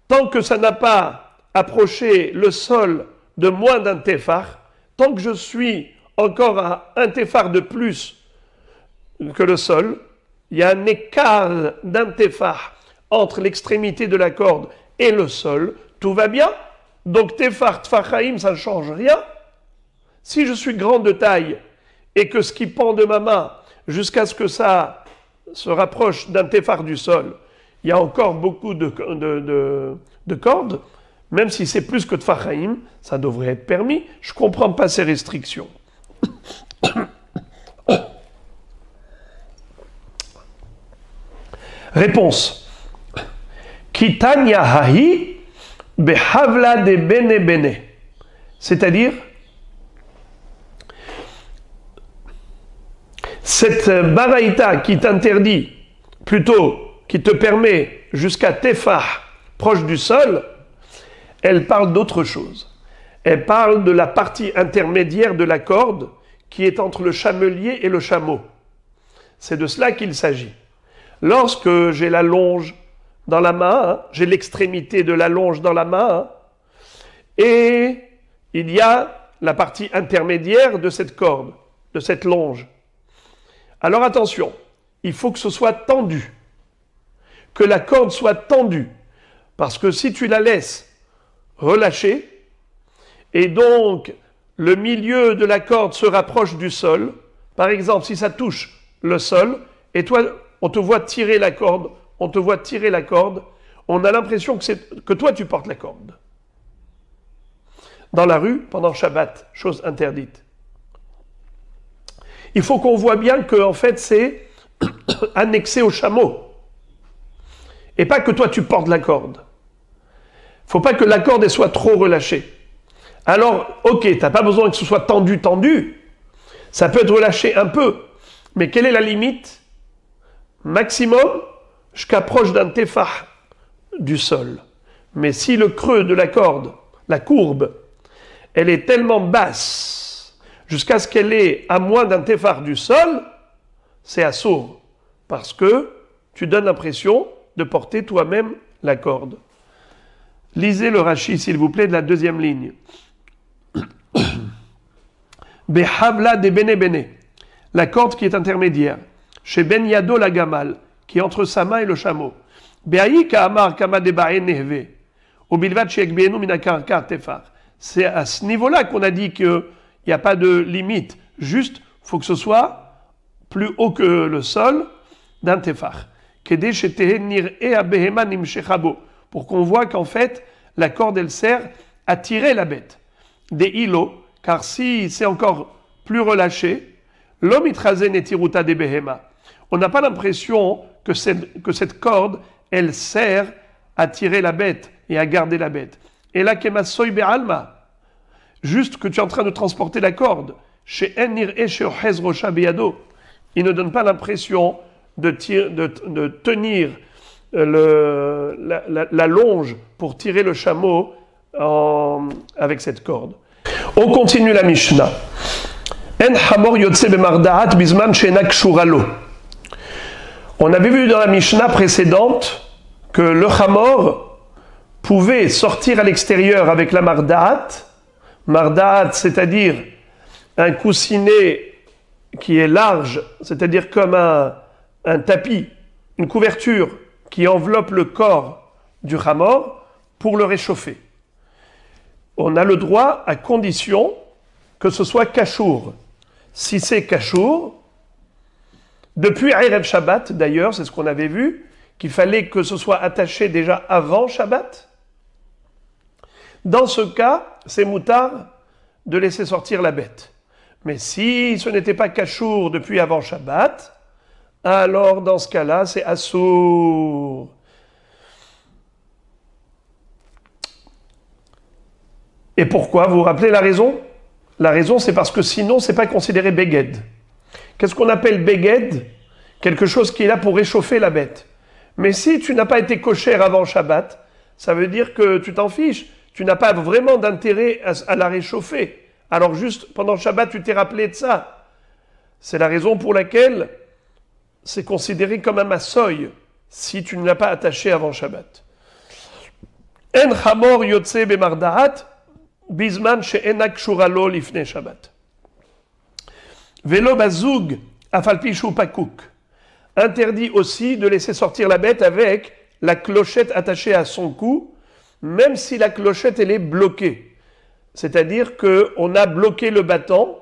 tant que ça n'a pas approché le sol de moins d'un téphar, tant que je suis encore à un téphar de plus que le sol, il y a un écart d'un téphar entre l'extrémité de la corde et le sol, tout va bien. Donc téphar, tfachaim, ça ne change rien. Si je suis grand de taille et que ce qui pend de ma main jusqu'à ce que ça se rapproche d'un téphar du sol, il y a encore beaucoup de cordes, même si c'est plus que tfachaim, ça devrait être permis. Je ne comprends pas ces restrictions. Réponse. Kitanya hahi behavla de bene bene. C'est-à-dire, cette baraïta qui t'interdit, plutôt qui te permet jusqu'à téphar proche du sol, elle parle d'autre chose. Elle parle de la partie intermédiaire de la corde qui est entre le chamelier et le chameau. C'est de cela qu'il s'agit. Lorsque j'ai la longe dans la main, j'ai l'extrémité de la longe dans la main, et il y a la partie intermédiaire de cette corde, de cette longe. Alors attention, il faut que ce soit tendu, que la corde soit tendue, parce que si tu la laisses relâcher, et donc le milieu de la corde se rapproche du sol, par exemple si ça touche le sol, et toi on te voit tirer la corde, on a l'impression que toi tu portes la corde. Dans la rue, pendant Shabbat, chose interdite. Il faut qu'on voit bien que en fait c'est annexé au chameau. Et pas que toi tu portes la corde. Il ne faut pas que la corde elle soit trop relâchée. Alors, ok, tu n'as pas besoin que ce soit tendu. Ça peut être relâché un peu. Mais quelle est la limite? Maximum, jusqu'à proche d'un téphar du sol. Mais si le creux de la corde, la courbe, elle est tellement basse, jusqu'à ce qu'elle est à moins d'un téphar du sol, c'est assourd. Parce que tu donnes l'impression de porter toi-même la corde. Lisez le Rashi, s'il vous plaît, de la deuxième ligne. Behavla de bene bene, la corde qui est intermédiaire. Chez Ben Yado la Gamal, qui est entre sa main et le chameau. C'est à ce niveau-là qu'on a dit qu'il n'y a pas de limite. Juste, il faut que ce soit plus haut que le sol d'un téphar. Pour qu'on voit qu'en fait, la corde, elle sert à tirer la bête. Des îlots, car si c'est encore plus relâché, l'homme itrazen et tiruta de behema. On n'a pas l'impression que cette corde, elle sert à tirer la bête et à garder la bête. Et là, kemasoy be'alma, juste que tu es en train de transporter la corde, chez Enir et chez Ohez Rocha Beyado, il ne donne pas l'impression de tenir la longe pour tirer le chameau avec cette corde. On continue la Mishnah. En hamor yotse bemardaat bisman shenak shuralo. On avait vu dans la Mishnah précédente que le hamor pouvait sortir à l'extérieur avec la mardaat. Mardaat, c'est-à-dire un coussinet qui est large, c'est-à-dire comme un tapis, une couverture qui enveloppe le corps du hamor pour le réchauffer. On a le droit à condition que ce soit kashour. Si c'est kashour, depuis Erev Shabbat d'ailleurs, c'est ce qu'on avait vu, qu'il fallait que ce soit attaché déjà avant Shabbat. Dans ce cas, c'est moutard de laisser sortir la bête. Mais si ce n'était pas kashour depuis avant Shabbat, alors dans ce cas-là, c'est assour. Et pourquoi? Vous vous rappelez la raison? La raison, c'est parce que sinon, ce n'est pas considéré beged. Qu'est-ce qu'on appelle beged? quelque chose qui est là pour réchauffer la bête. Mais si tu n'as pas été kosher avant Shabbat, ça veut dire que tu t'en fiches. Tu n'as pas vraiment d'intérêt à la réchauffer. Alors juste pendant Shabbat, tu t'es rappelé de ça. C'est la raison pour laquelle c'est considéré comme un massoy si tu ne l'as pas attaché avant Shabbat. En chamor yotze bemardaat bizman she'ena kshura lo lifnei Shabbat. Velo bazoug afalpi shu pakuk. Interdit aussi de laisser sortir la bête avec la clochette attachée à son cou, même si la clochette elle est bloquée. C'est-à-dire qu'on a bloqué le bâton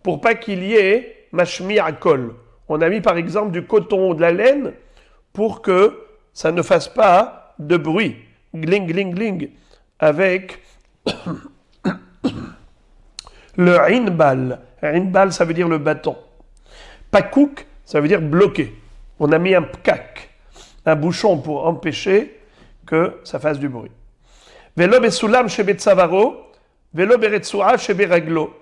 pour pas qu'il y ait mashmi à col. On a mis par exemple du coton ou de la laine pour que ça ne fasse pas de bruit. Gling, gling, gling. Avec le inbal. Inbal, ça veut dire le bâton. Pakouk, ça veut dire bloqué. On a mis un pkak, un bouchon pour empêcher que ça fasse du bruit. Velo besulam shebetzavaro, velo beretsua sheberaglo.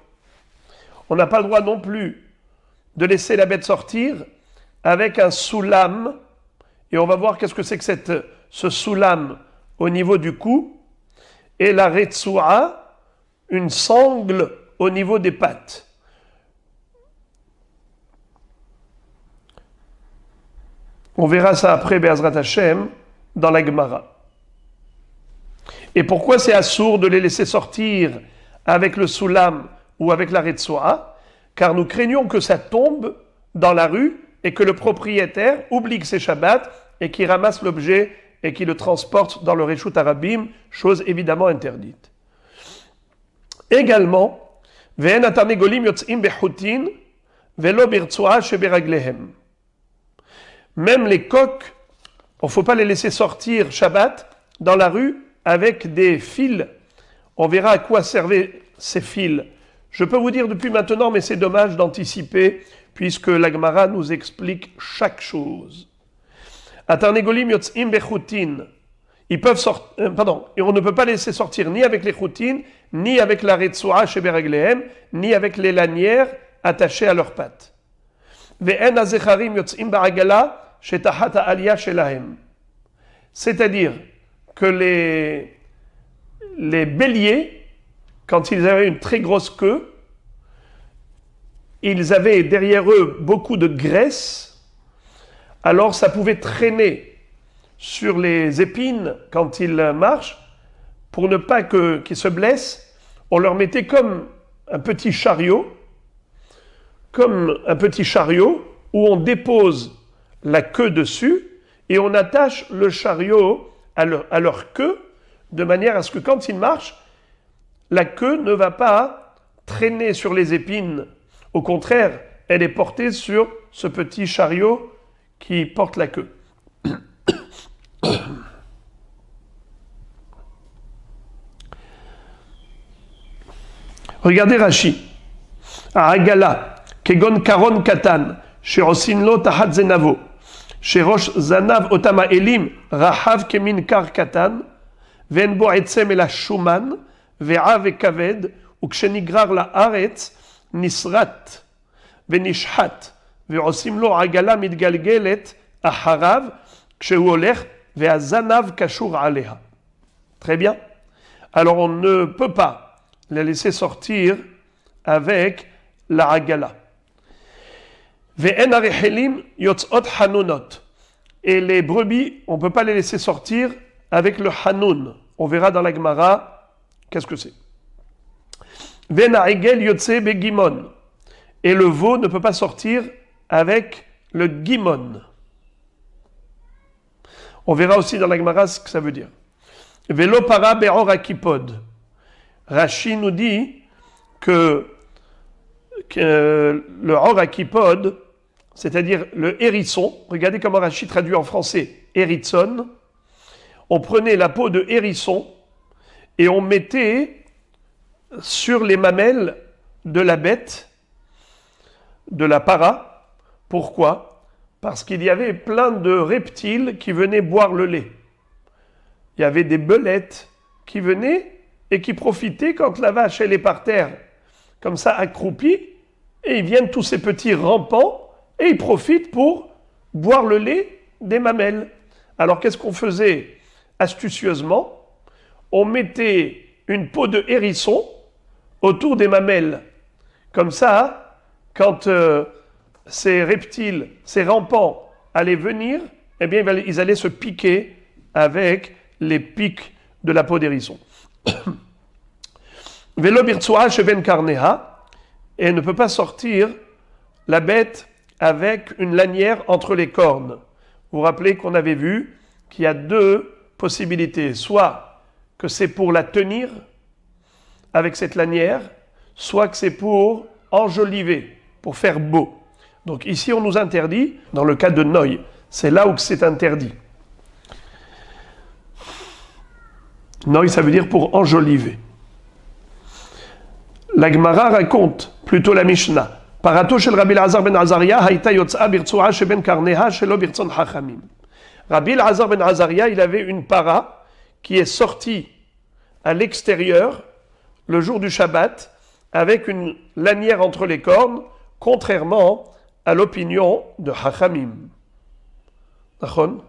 On n'a pas le droit non plus de laisser la bête sortir avec un soulam. Et on va voir qu'est-ce que c'est que ce soulam au niveau du cou. Et la retsua, une sangle au niveau des pattes. On verra ça après, Be'ezrat Hashem, dans la Gemara. Et pourquoi c'est assourd de les laisser sortir avec le soulam ou avec la retsua? Car nous craignons que ça tombe dans la rue et que le propriétaire oublie que c'est Shabbat et qu'il ramasse l'objet et qu'il le transporte dans le Reshut Arabim, chose évidemment interdite. Également, Ve'en atarnegolim yotzim bechutin velo birtsua sheberaglehem. Même les coqs, il ne faut pas les laisser sortir Shabbat dans la rue avec des fils. On verra à quoi servaient ces fils. Je peux vous dire depuis maintenant, mais c'est dommage d'anticiper, puisque la Gemara nous explique chaque chose. Atarnegolim yotzim bechutin. Ils peuvent sortir, et on ne peut pas laisser sortir ni avec les choutines, ni avec la retsua sheberaglehem, ni avec les lanières attachées à leurs pattes. Ve'en azecharim yotzim ba'agala. C'est-à-dire que les béliers, quand ils avaient une très grosse queue, ils avaient derrière eux beaucoup de graisse, alors ça pouvait traîner sur les épines quand ils marchent, pour ne pas qu'ils se blessent, on leur mettait comme un petit chariot où on dépose la queue dessus, et on attache le chariot à leur queue, de manière à ce que quand ils marchent, la queue ne va pas traîner sur les épines. Au contraire, elle est portée sur ce petit chariot qui porte la queue. Regardez Rashi. Agala, kegon karon katan, sherosinlo tahat zenavo. Sherosh zanav otama elim rahav kemin kar katan, ven bo etzem el shuman, ve'a vekaved, ukshenigrar la aretz, nisrat, venishhat, ve'osim lo agala mitgalgelet, aharav, kshehu olech, ve'a zanav kashur aleha. Très bien. Alors on ne peut pas les laisser sortir avec la agala. Ve'en arechelim yotzot hanunot. Et les brebis, on ne peut pas les laisser sortir avec le hanoun. On verra dans la Gemara qu'est-ce que c'est. Ve'en aregel yotze begimon. Et le veau ne peut pas sortir avec le gimon. On verra aussi dans la Gemara ce que ça veut dire. Ve'lo para be'or akipod. Rashi nous dit que le or akipod, c'est-à-dire le hérisson, regardez comment Rashi traduit en français hérisson, on prenait la peau de hérisson et on mettait sur les mamelles de la bête, de la para. Pourquoi? Parce qu'il y avait plein de reptiles qui venaient boire le lait. Il y avait des belettes qui venaient et qui profitaient quand la vache elle est par terre, comme ça accroupie, et ils viennent tous ces petits rampants et ils profitent pour boire le lait des mamelles. Alors qu'est-ce qu'on faisait astucieusement? On mettait une peau de hérisson autour des mamelles. Comme ça, quand ces reptiles, ces rampants allaient venir, eh bien ils allaient se piquer avec les pics de la peau d'hérisson. Velo birtsua sheben karneha, et ne peut pas sortir la bête avec une lanière entre les cornes. Vous vous rappelez qu'on avait vu qu'il y a deux possibilités. Soit que c'est pour la tenir avec cette lanière, soit que c'est pour enjoliver, pour faire beau. Donc ici, on nous interdit, dans le cas de Noï, c'est là où c'est interdit. Noï, ça veut dire pour enjoliver. La Gemara raconte, plutôt la Mishnah, Parato shel Rabbi Elazar ben Azaria hayta yotza birtsua sheben karneha shelo birtzon chachamim. Rabbi Elazar ben Azaria, il avait une para qui est sortie à l'extérieur le jour du Shabbat avec une lanière entre les cornes, contrairement à l'opinion de Chachamim. D'accord ?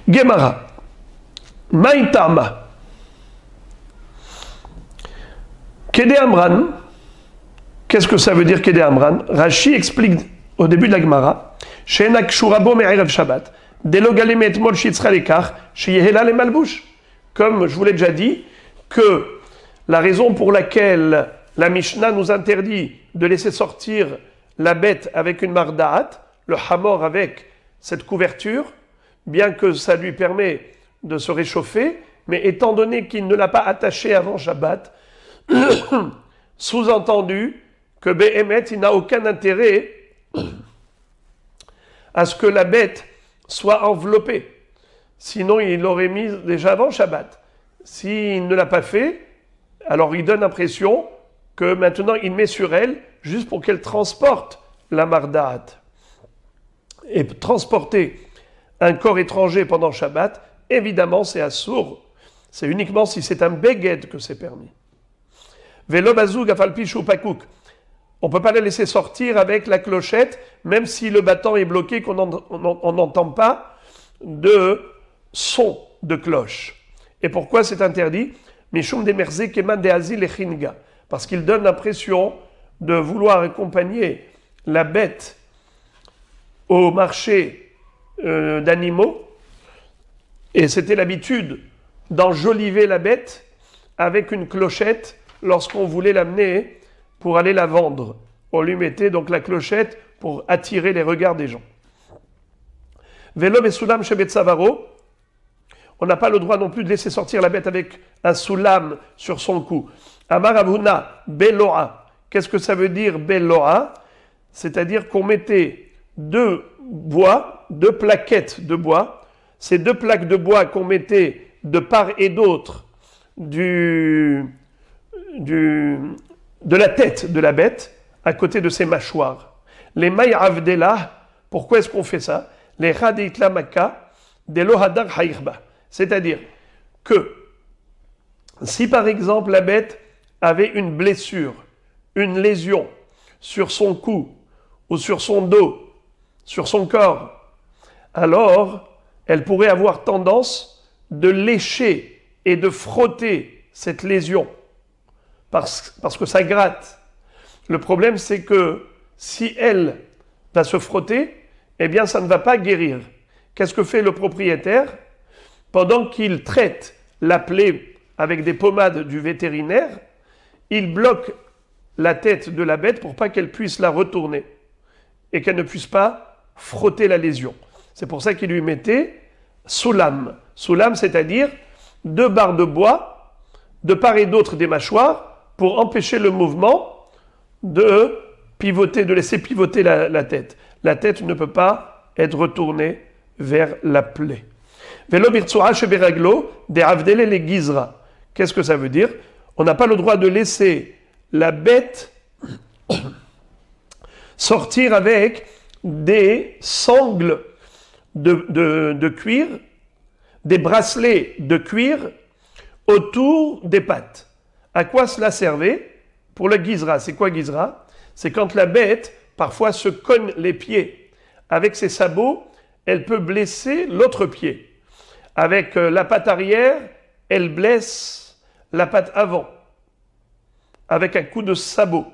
Gemara. Maïtama. Kede Amran. Qu'est-ce que ça veut dire Kede Amran? Rashi explique au début de la Gemara. Shenak shurabo me'erev Shabbat. Delogale etmol shitzra lekach. Sheyehela le malbouche. Comme je vous l'ai déjà dit, que la raison pour laquelle la Mishnah nous interdit de laisser sortir la bête avec une mardaat, le hamor avec cette couverture, bien que ça lui permet de se réchauffer, mais étant donné qu'il ne l'a pas attaché avant Shabbat, sous-entendu que Behemet, il n'a aucun intérêt à ce que la bête soit enveloppée. Sinon, il l'aurait mise déjà avant Shabbat. S'il ne l'a pas fait, alors il donne l'impression que maintenant il met sur elle juste pour qu'elle transporte la mardaat. Et transporter un corps étranger pendant Shabbat, évidemment c'est assour. C'est uniquement si c'est un beged que c'est permis. Velo bazoug afalpish ou pakouk. On ne peut pas la laisser sortir avec la clochette, même si le battant est bloqué, qu'on n'entend pas de son de cloche. Et pourquoi c'est interdit? Mishum demerze keman deazil echinga. Parce qu'il donne l'impression de vouloir accompagner la bête au marché d'animaux. Et c'était l'habitude d'enjoliver la bête avec une clochette lorsqu'on voulait l'amener pour aller la vendre. On lui mettait donc la clochette pour attirer les regards des gens. Velo besulam shebet savaro. On n'a pas le droit non plus de laisser sortir la bête avec un soulam sur son cou. Amar Avuna beloa. Qu'est-ce que ça veut dire beloa? C'est-à-dire qu'on mettait deux plaquettes de bois. Ces deux plaques de bois qu'on mettait de part et d'autre de la tête de la bête, à côté de ses mâchoires. Les maï avdela, pourquoi est-ce qu'on fait ça? Les raditlamaka de lohadar haïrba. C'est-à-dire que si par exemple la bête avait une blessure, une lésion sur son cou ou sur son dos, sur son corps, alors elle pourrait avoir tendance de lécher et de frotter cette lésion parce que ça gratte. Le problème c'est que si elle va se frotter, eh bien ça ne va pas guérir. Qu'est-ce que fait le propriétaire? Pendant qu'il traite la plaie avec des pommades du vétérinaire, il bloque la tête de la bête pour pas qu'elle puisse la retourner et qu'elle ne puisse pas frotter la lésion. C'est pour ça qu'il lui mettait soulam. Soulam, c'est-à-dire deux barres de bois de part et d'autre des mâchoires pour empêcher le mouvement de pivoter, de laisser pivoter la tête. La tête ne peut pas être retournée vers la plaie. Qu'est-ce que ça veut dire? On n'a pas le droit de laisser la bête sortir avec des sangles de cuir, des bracelets de cuir autour des pattes. À quoi cela servait? Pour le gizra. C'est quoi gizra? C'est quand la bête, parfois, se cogne les pieds. Avec ses sabots, elle peut blesser l'autre pied. Avec la patte arrière, elle blesse la patte avant. Avec un coup de sabot.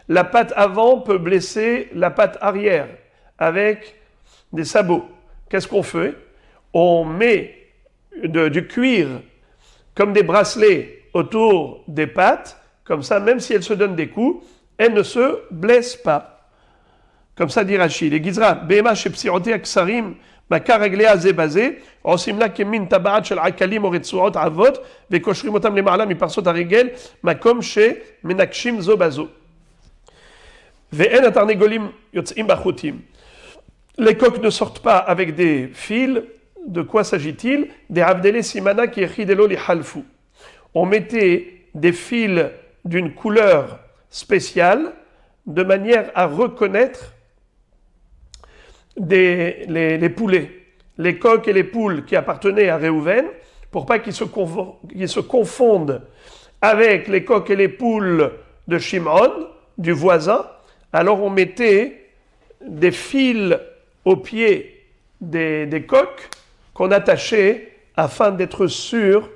La patte avant peut blesser la patte arrière avec des sabots. Qu'est-ce qu'on fait? On met du cuir comme des bracelets autour des pattes, comme ça, même si elles se donnent des coups, elles ne se blessent pas. Comme ça dit Rashi. Les gizra, Bema shepsirote aksarim, makar reglea zebazé, osim la kemin tabaat shel akalim o retsuot avot, vekoshrim otam lema'ala miparsot haregel, makom she menakshim zobazo. Ve'en atarnegolim yotzim bachutim. Les coqs ne sortent pas avec des fils. De quoi s'agit-il? Des avdele simana qui echidelo li halfu. On mettait des fils d'une couleur spéciale de manière à reconnaître les poulets, les coqs et les poules qui appartenaient à Réhouven, pour pas qu'ils se confondent avec les coqs et les poules de Shimon, du voisin. Alors on mettait des fils aux pieds des coqs qu'on attachait afin d'être sûr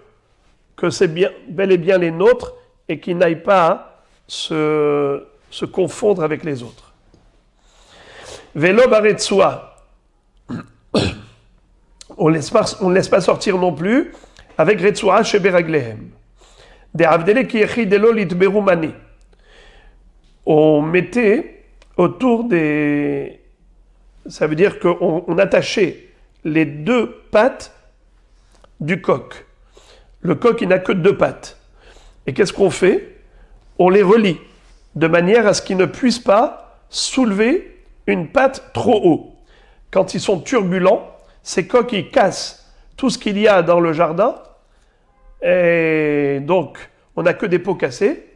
que c'est bien, bel et bien les nôtres et qu'ils n'aillent pas se confondre avec les autres. Vélo baretsua, on ne laisse pas sortir non plus avec retsua chez Beraglehem. Des avdele qui echidelo litberumani. On mettait autour des. Ça veut dire qu'on attachait les deux pattes du coq. Le coq, il n'a que deux pattes. Et qu'est-ce qu'on fait? On les relie de manière à ce qu'ils ne puissent pas soulever une patte trop haut. Quand ils sont turbulents, ces coqs, ils cassent tout ce qu'il y a dans le jardin. Et donc, on n'a que des pots cassés.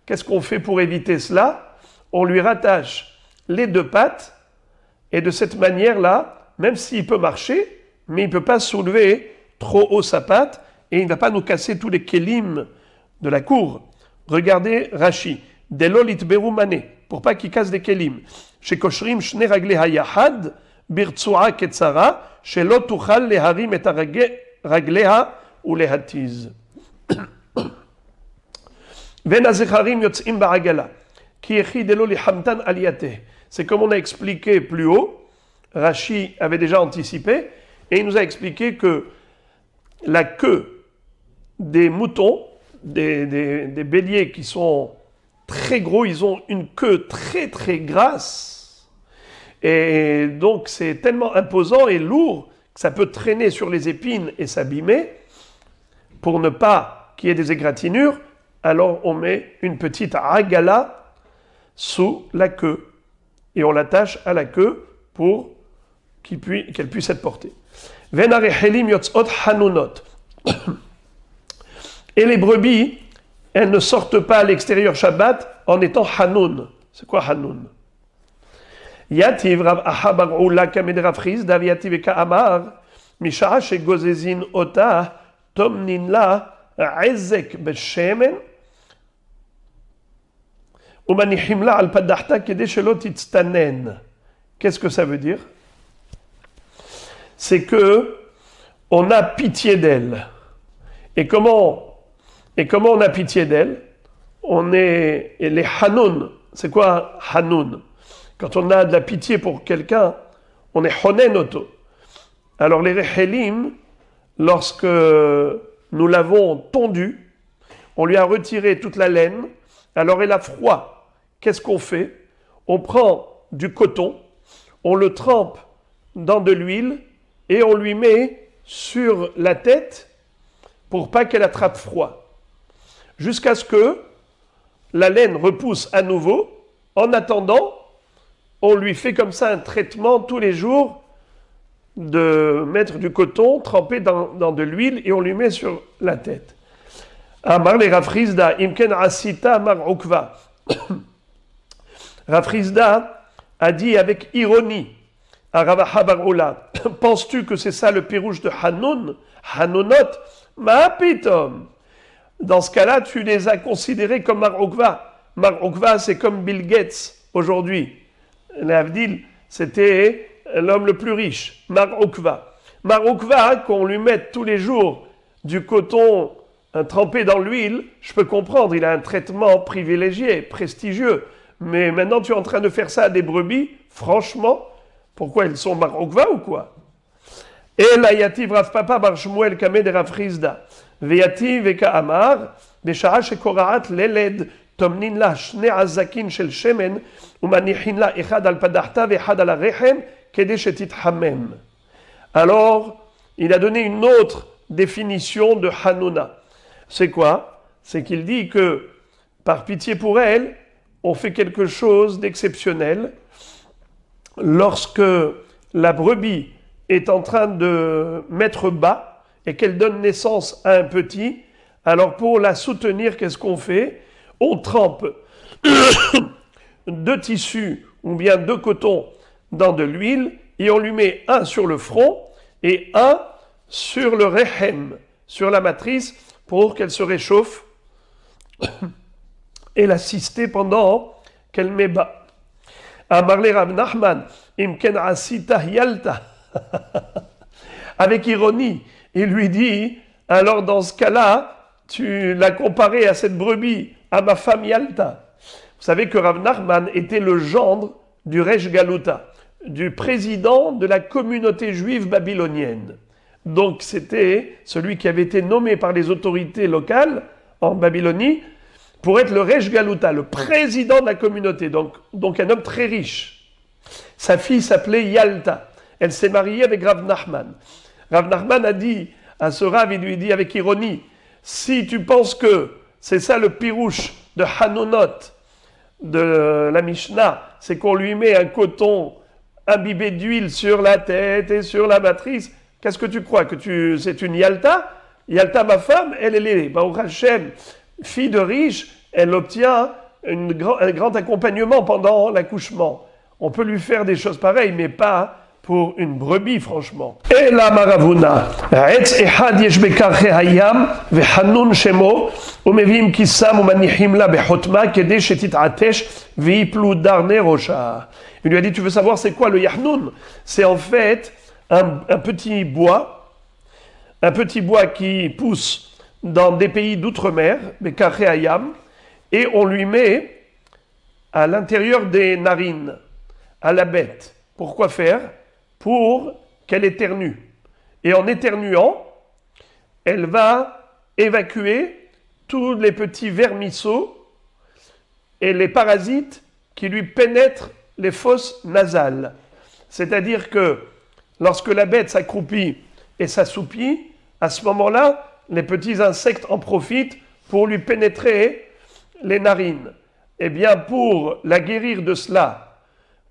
Qu'est-ce qu'on fait pour éviter cela? On lui rattache les deux pattes. Et de cette manière-là, même s'il peut marcher, mais il ne peut pas soulever trop haut sa patte et il ne va pas nous casser tous les kélim de la cour. Regardez Rashi. Delolit berumane, pour pas qu'il casse des kélim. Chez Koshrim shne ragle hayahad, birtsua ketzara, chez lotuchal leharim et ragleha ou lehatiz. Venazecharim yotzim baragala, ki echi delo lihamtan aliyate. C'est comme on a expliqué plus haut, Rashi avait déjà anticipé, et il nous a expliqué que la queue des moutons, des béliers qui sont très gros, ils ont une queue très très grasse, et donc c'est tellement imposant et lourd que ça peut traîner sur les épines et s'abîmer. Pour ne pas qu'il y ait des égratignures, alors on met une petite agala sous la queue. Et on l'attache à la queue pour qu'elle puisse être portée. Et les brebis, elles ne sortent pas à l'extérieur Shabbat en étant hanoun. C'est quoi hanoun? Yativ Rav Aha bar Ula kamed Rav Chizda v'yativ eka amar misha'a shegozezin ota tomnin la ezek b'shemen Qu'est-ce que ça veut dire? C'est que on a pitié d'elle. Et comment on a pitié d'elle? Et les hanoun. C'est quoi hanoun? Quand on a de la pitié pour quelqu'un, on est honen oto. Alors les rechelim, lorsque nous l'avons tondu, on lui a retiré toute la laine, alors elle a froid. Qu'est-ce qu'on fait? On prend du coton, on le trempe dans de l'huile et on lui met sur la tête pour pas qu'elle attrape froid. Jusqu'à ce que la laine repousse à nouveau. En attendant, on lui fait comme ça un traitement tous les jours de mettre du coton trempé dans de l'huile et on lui met sur la tête. Amar le Rav Chizda, imken asita amar ukva. Rav Chizda a dit avec ironie à Rav Aha bar Ula, penses-tu que c'est ça le pérouge de Hanoun? Hanounot, Ma pitom. Dans ce cas-là, tu les as considérés comme Mar Okva. Mar Okva, c'est comme Bill Gates aujourd'hui. L'Avdil, c'était l'homme le plus riche. Mar Okva. Mar Okva, qu'on lui mette tous les jours du coton trempé dans l'huile, je peux comprendre, il a un traitement privilégié, prestigieux. Mais maintenant, tu es en train de faire ça à des brebis, franchement, pourquoi ils sont Mar Okva ou quoi? Et la yativ Rav Papa bar Shmuel Kamed et Rav Chizda. Veyativ eka amar, בשעה שקורעת ללד, טומנין לה שני עזקים של שמן, ומניחין לה אחד על פדחתה ואחד על הרחם, כדי שתתחמם. Alors, il a donné une autre définition de Hanouna. C'est quoi? C'est qu'il dit que, par pitié pour elle, on fait quelque chose d'exceptionnel lorsque la brebis est en train de mettre bas et qu'elle donne naissance à un petit. Alors pour la soutenir, qu'est-ce qu'on fait? On trempe 2 tissus ou bien 2 cotons dans de l'huile et on lui met un sur le front et un sur le rehem, sur la matrice, pour qu'elle se réchauffe et l'assister pendant qu'elle met bas. Amarle Rav Nachman, imken asita yalta. Avec ironie, il lui dit, alors dans ce cas-là, tu l'as comparé à cette brebis, à ma femme Yalta. Vous savez que Rav Nachman était le gendre du Resh Galuta, du président de la communauté juive babylonienne. Donc c'était celui qui avait été nommé par les autorités locales en Babylonie pour être le Resh Galuta, le président de la communauté, donc un homme très riche. Sa fille s'appelait Yalta. Elle s'est mariée avec Rav Nachman. Rav Nachman a dit à ce Rav, il lui dit avec ironie, si tu penses que c'est ça le pirouche de Hanonot, de la Mishnah, c'est qu'on lui met un coton imbibé d'huile sur la tête et sur la matrice, qu'est-ce que tu crois? Que c'est une Yalta? Yalta, ma femme, elle est, Baruch Hashem, fille de riche, elle obtient un grand accompagnement pendant l'accouchement. On peut lui faire des choses pareilles, mais pas pour une brebis, franchement. Et la maravuna, Etz ehad yesh bekarche hayam vehanun shemo umevim kisam umanihim la behotma kede shetitatesh veiplu darne rosha. Il lui a dit, tu veux savoir c'est quoi le yahnun? C'est en fait un petit bois qui pousse dans des pays d'outre-mer, bekarche hayam, et on lui met à l'intérieur des narines, à la bête. Pourquoi faire? Pour qu'elle éternue. Et en éternuant, elle va évacuer tous les petits vermisseaux et les parasites qui lui pénètrent les fosses nasales. C'est-à-dire que lorsque la bête s'accroupit et s'assoupit, à ce moment-là, les petits insectes en profitent pour lui pénétrer les narines. Eh bien, pour la guérir de cela,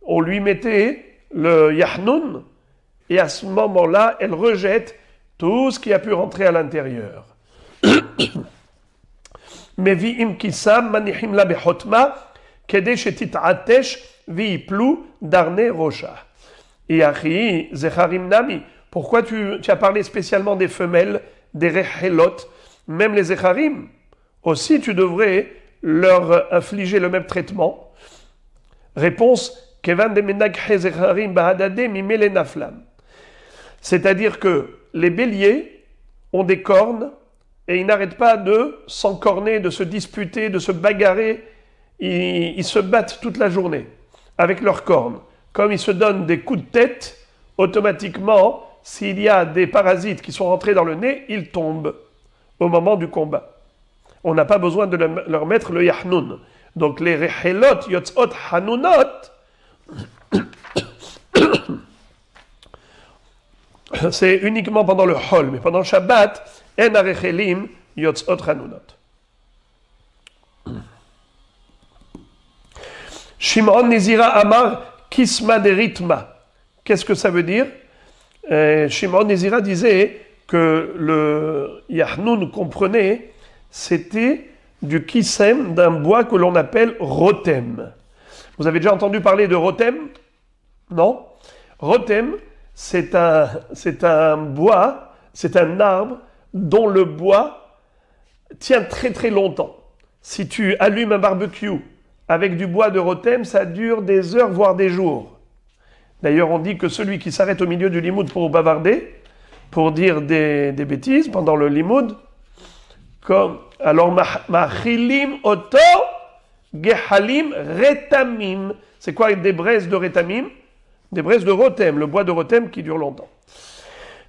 on lui mettait le yahnun, et à ce moment-là, elle rejette tout ce qui a pu rentrer à l'intérieur. Mevi'im kisam manihim la behotma kede shetitatesh viiplu darne rosha. Et achi zecharim nami. Pourquoi tu as parlé spécialement des femelles, des rechelot, même les zecharim? Aussi, tu devrais leur infliger le même traitement. Réponse, c'est-à-dire que les béliers ont des cornes et ils n'arrêtent pas de s'encorner, de se disputer, de se bagarrer. Ils se battent toute la journée avec leurs cornes. Comme ils se donnent des coups de tête, automatiquement, s'il y a des parasites qui sont rentrés dans le nez, ils tombent au moment du combat. On n'a pas besoin de leur mettre le yahnun. Donc les rechelot, yotzot, hanunot, c'est uniquement pendant le hol, mais pendant le Shabbat, en arechelim yotzot hanunot. Shimon Nizira Amar Kisma de Ritma. Qu'est-ce que ça veut dire? Shimon Nizira disait que le yahnun qu'on prenait, c'était du kisem, d'un bois que l'on appelle rotem. Vous avez déjà entendu parler de rotem? Non? Rotem, c'est un bois, c'est un arbre dont le bois tient très très longtemps. Si tu allumes un barbecue avec du bois de rotem, ça dure des heures, voire des jours. D'ailleurs, on dit que celui qui s'arrête au milieu du limoud pour bavarder, pour dire des bêtises pendant le limoud, alors machilim oto gehalim retamim. C'est quoi des braises de retamim? Des braises de rotem, le bois de rotem qui dure longtemps.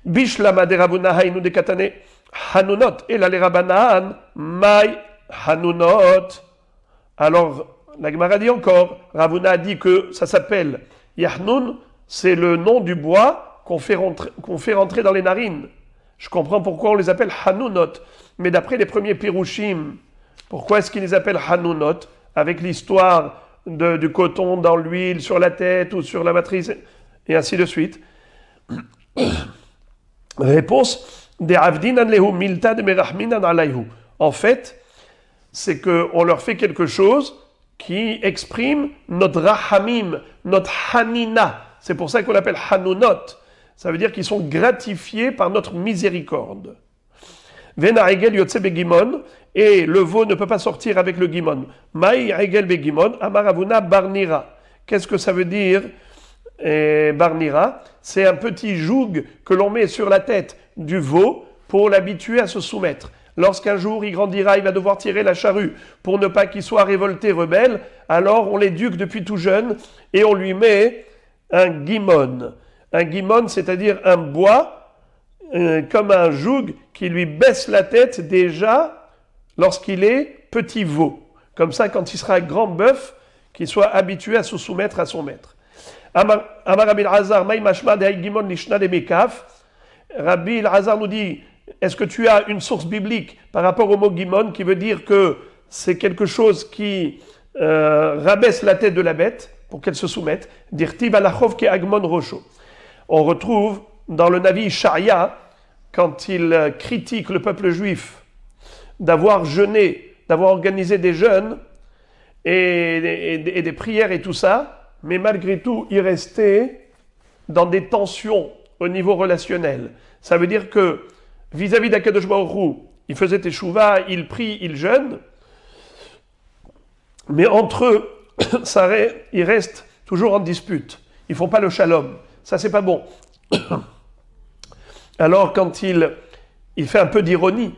Bishlama de Rabuna hainu de katane hanunot et la Rabanan mai hanunot. Alors la Gemara dit encore, Ravuna a dit que ça s'appelle Yahnun, c'est le nom du bois qu'on fait rentrer dans les narines. Je comprends pourquoi on les appelle Hanunot. Mais d'après les premiers Pirushim, pourquoi est-ce qu'ils les appellent Hanunot? Avec l'histoire du coton dans l'huile sur la tête ou sur la matrice, et ainsi de suite. Réponse des Avdinan lehu milta de merahminan alayhu. En fait, c'est qu'on leur fait quelque chose qui exprime notre rahamim, notre hanina. C'est pour ça qu'on l'appelle hanunot. Ça veut dire qu'ils sont gratifiés par notre miséricorde. Vena egel yotse begimon, et le veau ne peut pas sortir avec le gimon. Maï egel begimon, amaravuna barnira. Qu'est-ce que ça veut dire barnira? C'est un petit joug que l'on met sur la tête du veau pour l'habituer à se soumettre. Lorsqu'un jour il grandira, il va devoir tirer la charrue pour ne pas qu'il soit révolté, rebelle, alors on l'éduque depuis tout jeune et on lui met un guimon. Un guimon, c'est-à-dire un bois, comme un joug qui lui baisse la tête déjà lorsqu'il est petit veau. Comme ça, quand il sera grand bœuf, qu'il soit habitué à se soumettre à son maître. Amar Rabbi Elazar, Maï Mashma de Haïgimon Lishna de Mekaf. Rabbi Elazar nous dit, est-ce que tu as une source biblique par rapport au mot Gimon qui veut dire que c'est quelque chose qui rabaisse la tête de la bête pour qu'elle se soumette? Dirtiv alachov ke agmon rosho. On retrouve dans le Navi Ishaïa, quand il critique le peuple juif d'avoir jeûné, d'avoir organisé des jeûnes et des prières et tout ça, mais malgré tout, il restait dans des tensions au niveau relationnel. Ça veut dire que vis-à-vis d'Akadosh Baruch Hu, il faisait teshuva, il prie, il jeûne, mais entre eux, ils restent toujours en dispute. Ils ne font pas le shalom. Ça, c'est pas bon. Alors, quand il fait un peu d'ironie,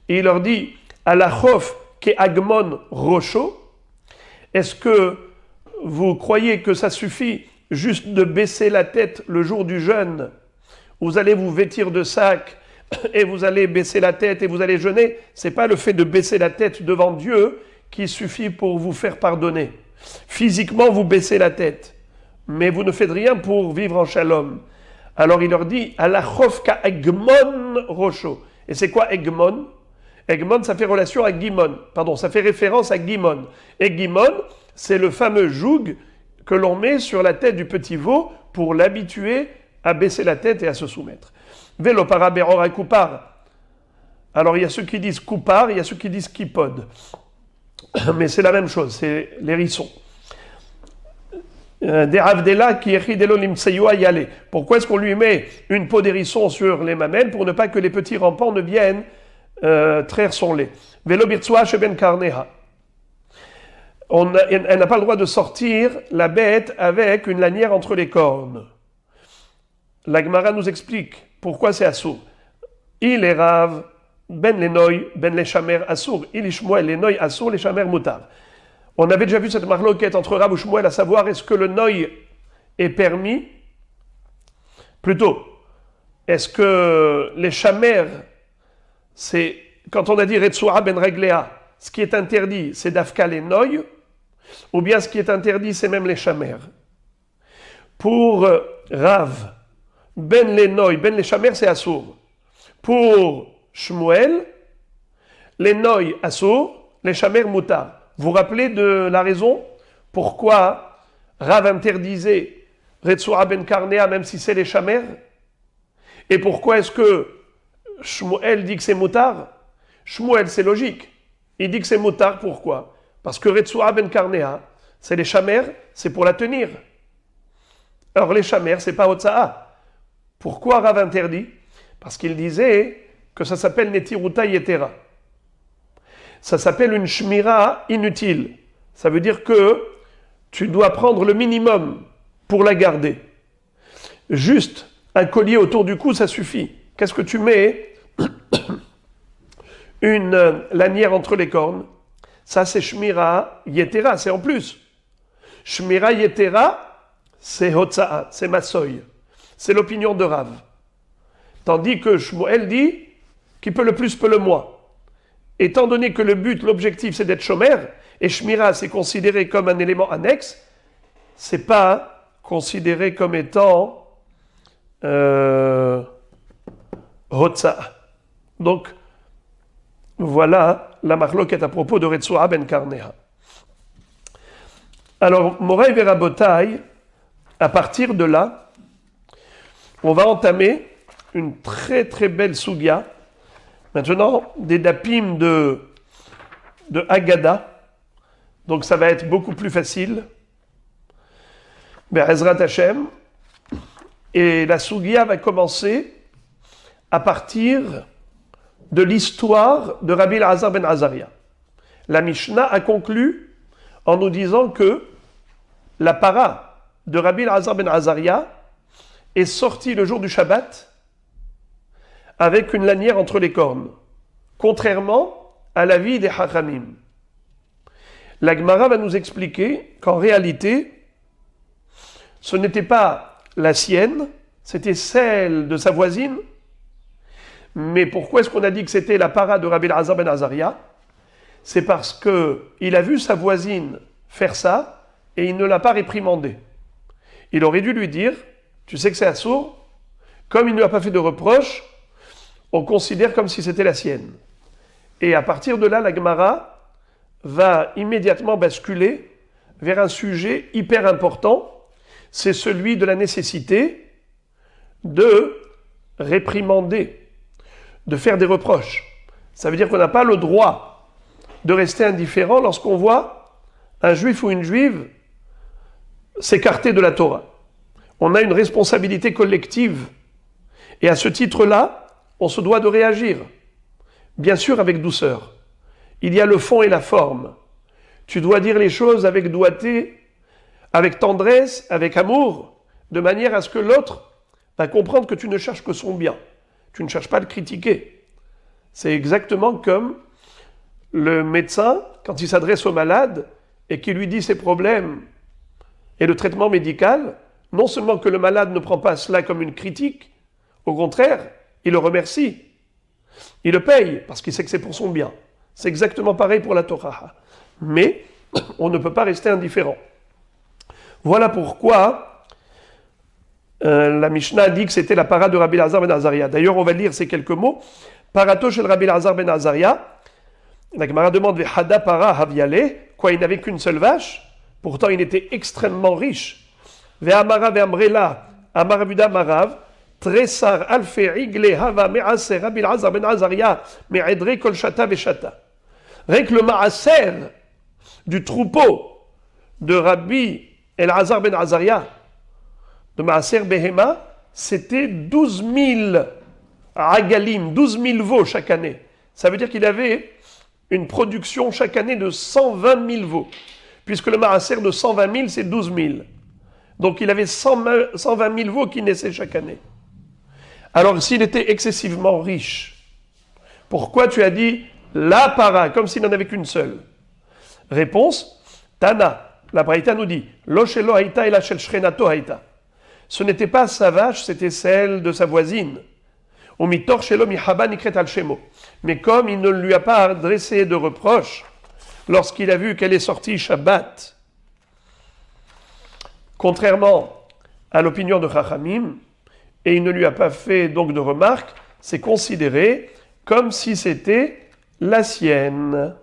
et il leur dit Alachof ke agmon rosho, est-ce que vous croyez que ça suffit juste de baisser la tête le jour du jeûne? Vous allez vous vêtir de sac et vous allez baisser la tête et vous allez jeûner. C'est pas le fait de baisser la tête devant Dieu qui suffit pour vous faire pardonner. Physiquement, vous baissez la tête, mais vous ne faites rien pour vivre en shalom. Alors il leur dit Alachof ka egmon rosho. Et c'est quoi egmon? Egmon, ça fait relation à Gimon. Pardon, ça fait référence à Gimon. Et Gimon, c'est le fameux joug que l'on met sur la tête du petit veau pour l'habituer à baisser la tête et à se soumettre. Velo para berora kupar. Alors il y a ceux qui disent kupar, il y a ceux qui disent kipod. Mais c'est la même chose, c'est l'hérisson. Des Avdela qui échidelo limtseyoa yale. Pourquoi est-ce qu'on lui met une peau d'hérisson sur les mamelles pour ne pas que les petits rampants ne viennent traire son lait? Velo birtsua sheben karneha. Elle n'a pas le droit de sortir la bête avec une lanière entre les cornes. La Gemara nous explique pourquoi c'est assour. Il est rave, ben les noy, ben les chamer assour. Il est shmuel, les noy assour, les chamer mutav. On avait déjà vu cette marloquette entre Rav ou Shmuel, à savoir est-ce que le noy est permis? Plutôt, est-ce que les chamer, c'est, quand on a dit Retsua ben Reglea, ce qui est interdit, c'est d'Afka les noy, ou bien ce qui est interdit, c'est même les chamer? Pour Rav, ben les noy, ben les chamer, c'est assour. Pour Shmuel, les noy assour, les chamer mutar. Vous vous rappelez de la raison pourquoi Rav interdisait Retsua ben Karnea, même si c'est les chamer? Et pourquoi est-ce que Shmuel dit que c'est mutar? Shmuel, c'est logique. Il dit que c'est mutar, pourquoi? Parce que Retsua ben Karnea, c'est les chamer, c'est pour la tenir. Alors les chamer, c'est pas Otsa'a. Pourquoi Rav interdit? Parce qu'il disait que ça s'appelle Netiruta Yetera. Ça s'appelle une Shmira inutile. Ça veut dire que tu dois prendre le minimum pour la garder. Juste un collier autour du cou, ça suffit. Qu'est-ce que tu mets? Une lanière entre les cornes. Ça, c'est Shmira Yetera, c'est en plus. Shmira Yetera, c'est Hotza'a, c'est Massoy. C'est l'opinion de Rav. Tandis que Shmuel dit, qui peut le plus peut le moins. Étant donné que le but, l'objectif, c'est d'être shomer, et Shmira, c'est considéré comme un élément annexe, c'est pas considéré comme étant Hotza'a. Donc, voilà la marloquette à propos de Retsoa ben Karneha. Alors, Moray Verabotai, à partir de là, on va entamer une très très belle sugya. Maintenant, des dapim de Haggadah. Donc ça va être beaucoup plus facile. Be'ezrat Hashem. Et la sugya va commencer à partir de l'histoire de Rabbi Elazar ben Azaria. La Mishnah a conclu en nous disant que la para de Rabbi Elazar ben Azaria est sortie le jour du Shabbat avec une lanière entre les cornes, contrairement à l'avis des Hachamim. La Gemara va nous expliquer qu'en réalité, ce n'était pas la sienne, c'était celle de sa voisine. Mais pourquoi est-ce qu'on a dit que c'était la para de Rabbi Elazar ben Azaria? C'est parce qu'il a vu sa voisine faire ça et il ne l'a pas réprimandé. Il aurait dû lui dire, tu sais que c'est assourd, comme il ne lui a pas fait de reproche, on considère comme si c'était la sienne. Et à partir de là, la Gemara va immédiatement basculer vers un sujet hyper important, c'est celui de la nécessité de réprimander, de faire des reproches. Ça veut dire qu'on n'a pas le droit de rester indifférent lorsqu'on voit un juif ou une juive s'écarter de la Torah. On a une responsabilité collective. Et à ce titre-là, on se doit de réagir. Bien sûr avec douceur. Il y a le fond et la forme. Tu dois dire les choses avec doigté, avec tendresse, avec amour, de manière à ce que l'autre va comprendre que tu ne cherches que son bien. Tu ne cherches pas à le critiquer. C'est exactement comme le médecin, quand il s'adresse au malade et qu'il lui dit ses problèmes et le traitement médical, non seulement que le malade ne prend pas cela comme une critique, au contraire, il le remercie. Il le paye parce qu'il sait que c'est pour son bien. C'est exactement pareil pour la Torah. Mais on ne peut pas rester indifférent. Voilà pourquoi la Mishnah dit que c'était la para de Rabbi Elazar ben Azaria. D'ailleurs, on va lire ces quelques mots. Parato shel Rabbi Elazar ben Azaria. La Gemara demande Hada para haviale. Quoi, il n'avait qu'une seule vache. Pourtant, il était extrêmement riche. Ve'amara ve'amrela. Amaravuda marav. Tresar alfe igle hava me'aser Rabbi Elazar ben Azaria me'edre kol shata ve'shata. Rien que le ma'aser du troupeau de Rabbi Elazar ben Azaria, de Maaser Behema, c'était 12 000 agalim, 12 000 veaux chaque année. Ça veut dire qu'il avait une production chaque année de 120 000 veaux. Puisque le Maaser de 120 000, c'est 12 000. Donc il avait 120 000 veaux qui naissaient chaque année. Alors s'il était excessivement riche, pourquoi tu as dit la para, comme s'il n'en avait qu'une seule? Réponse, Tana. La Braïta nous dit, Lo shelo haïta ela shel shchenato haïta. Ce n'était pas sa vache, c'était celle de sa voisine. Umitor shelo mihaba nikret al shemo. Mais comme il ne lui a pas adressé de reproche lorsqu'il a vu qu'elle est sortie Shabbat, contrairement à l'opinion de Chachamim, et il ne lui a pas fait donc de remarque, c'est considéré comme si c'était la sienne.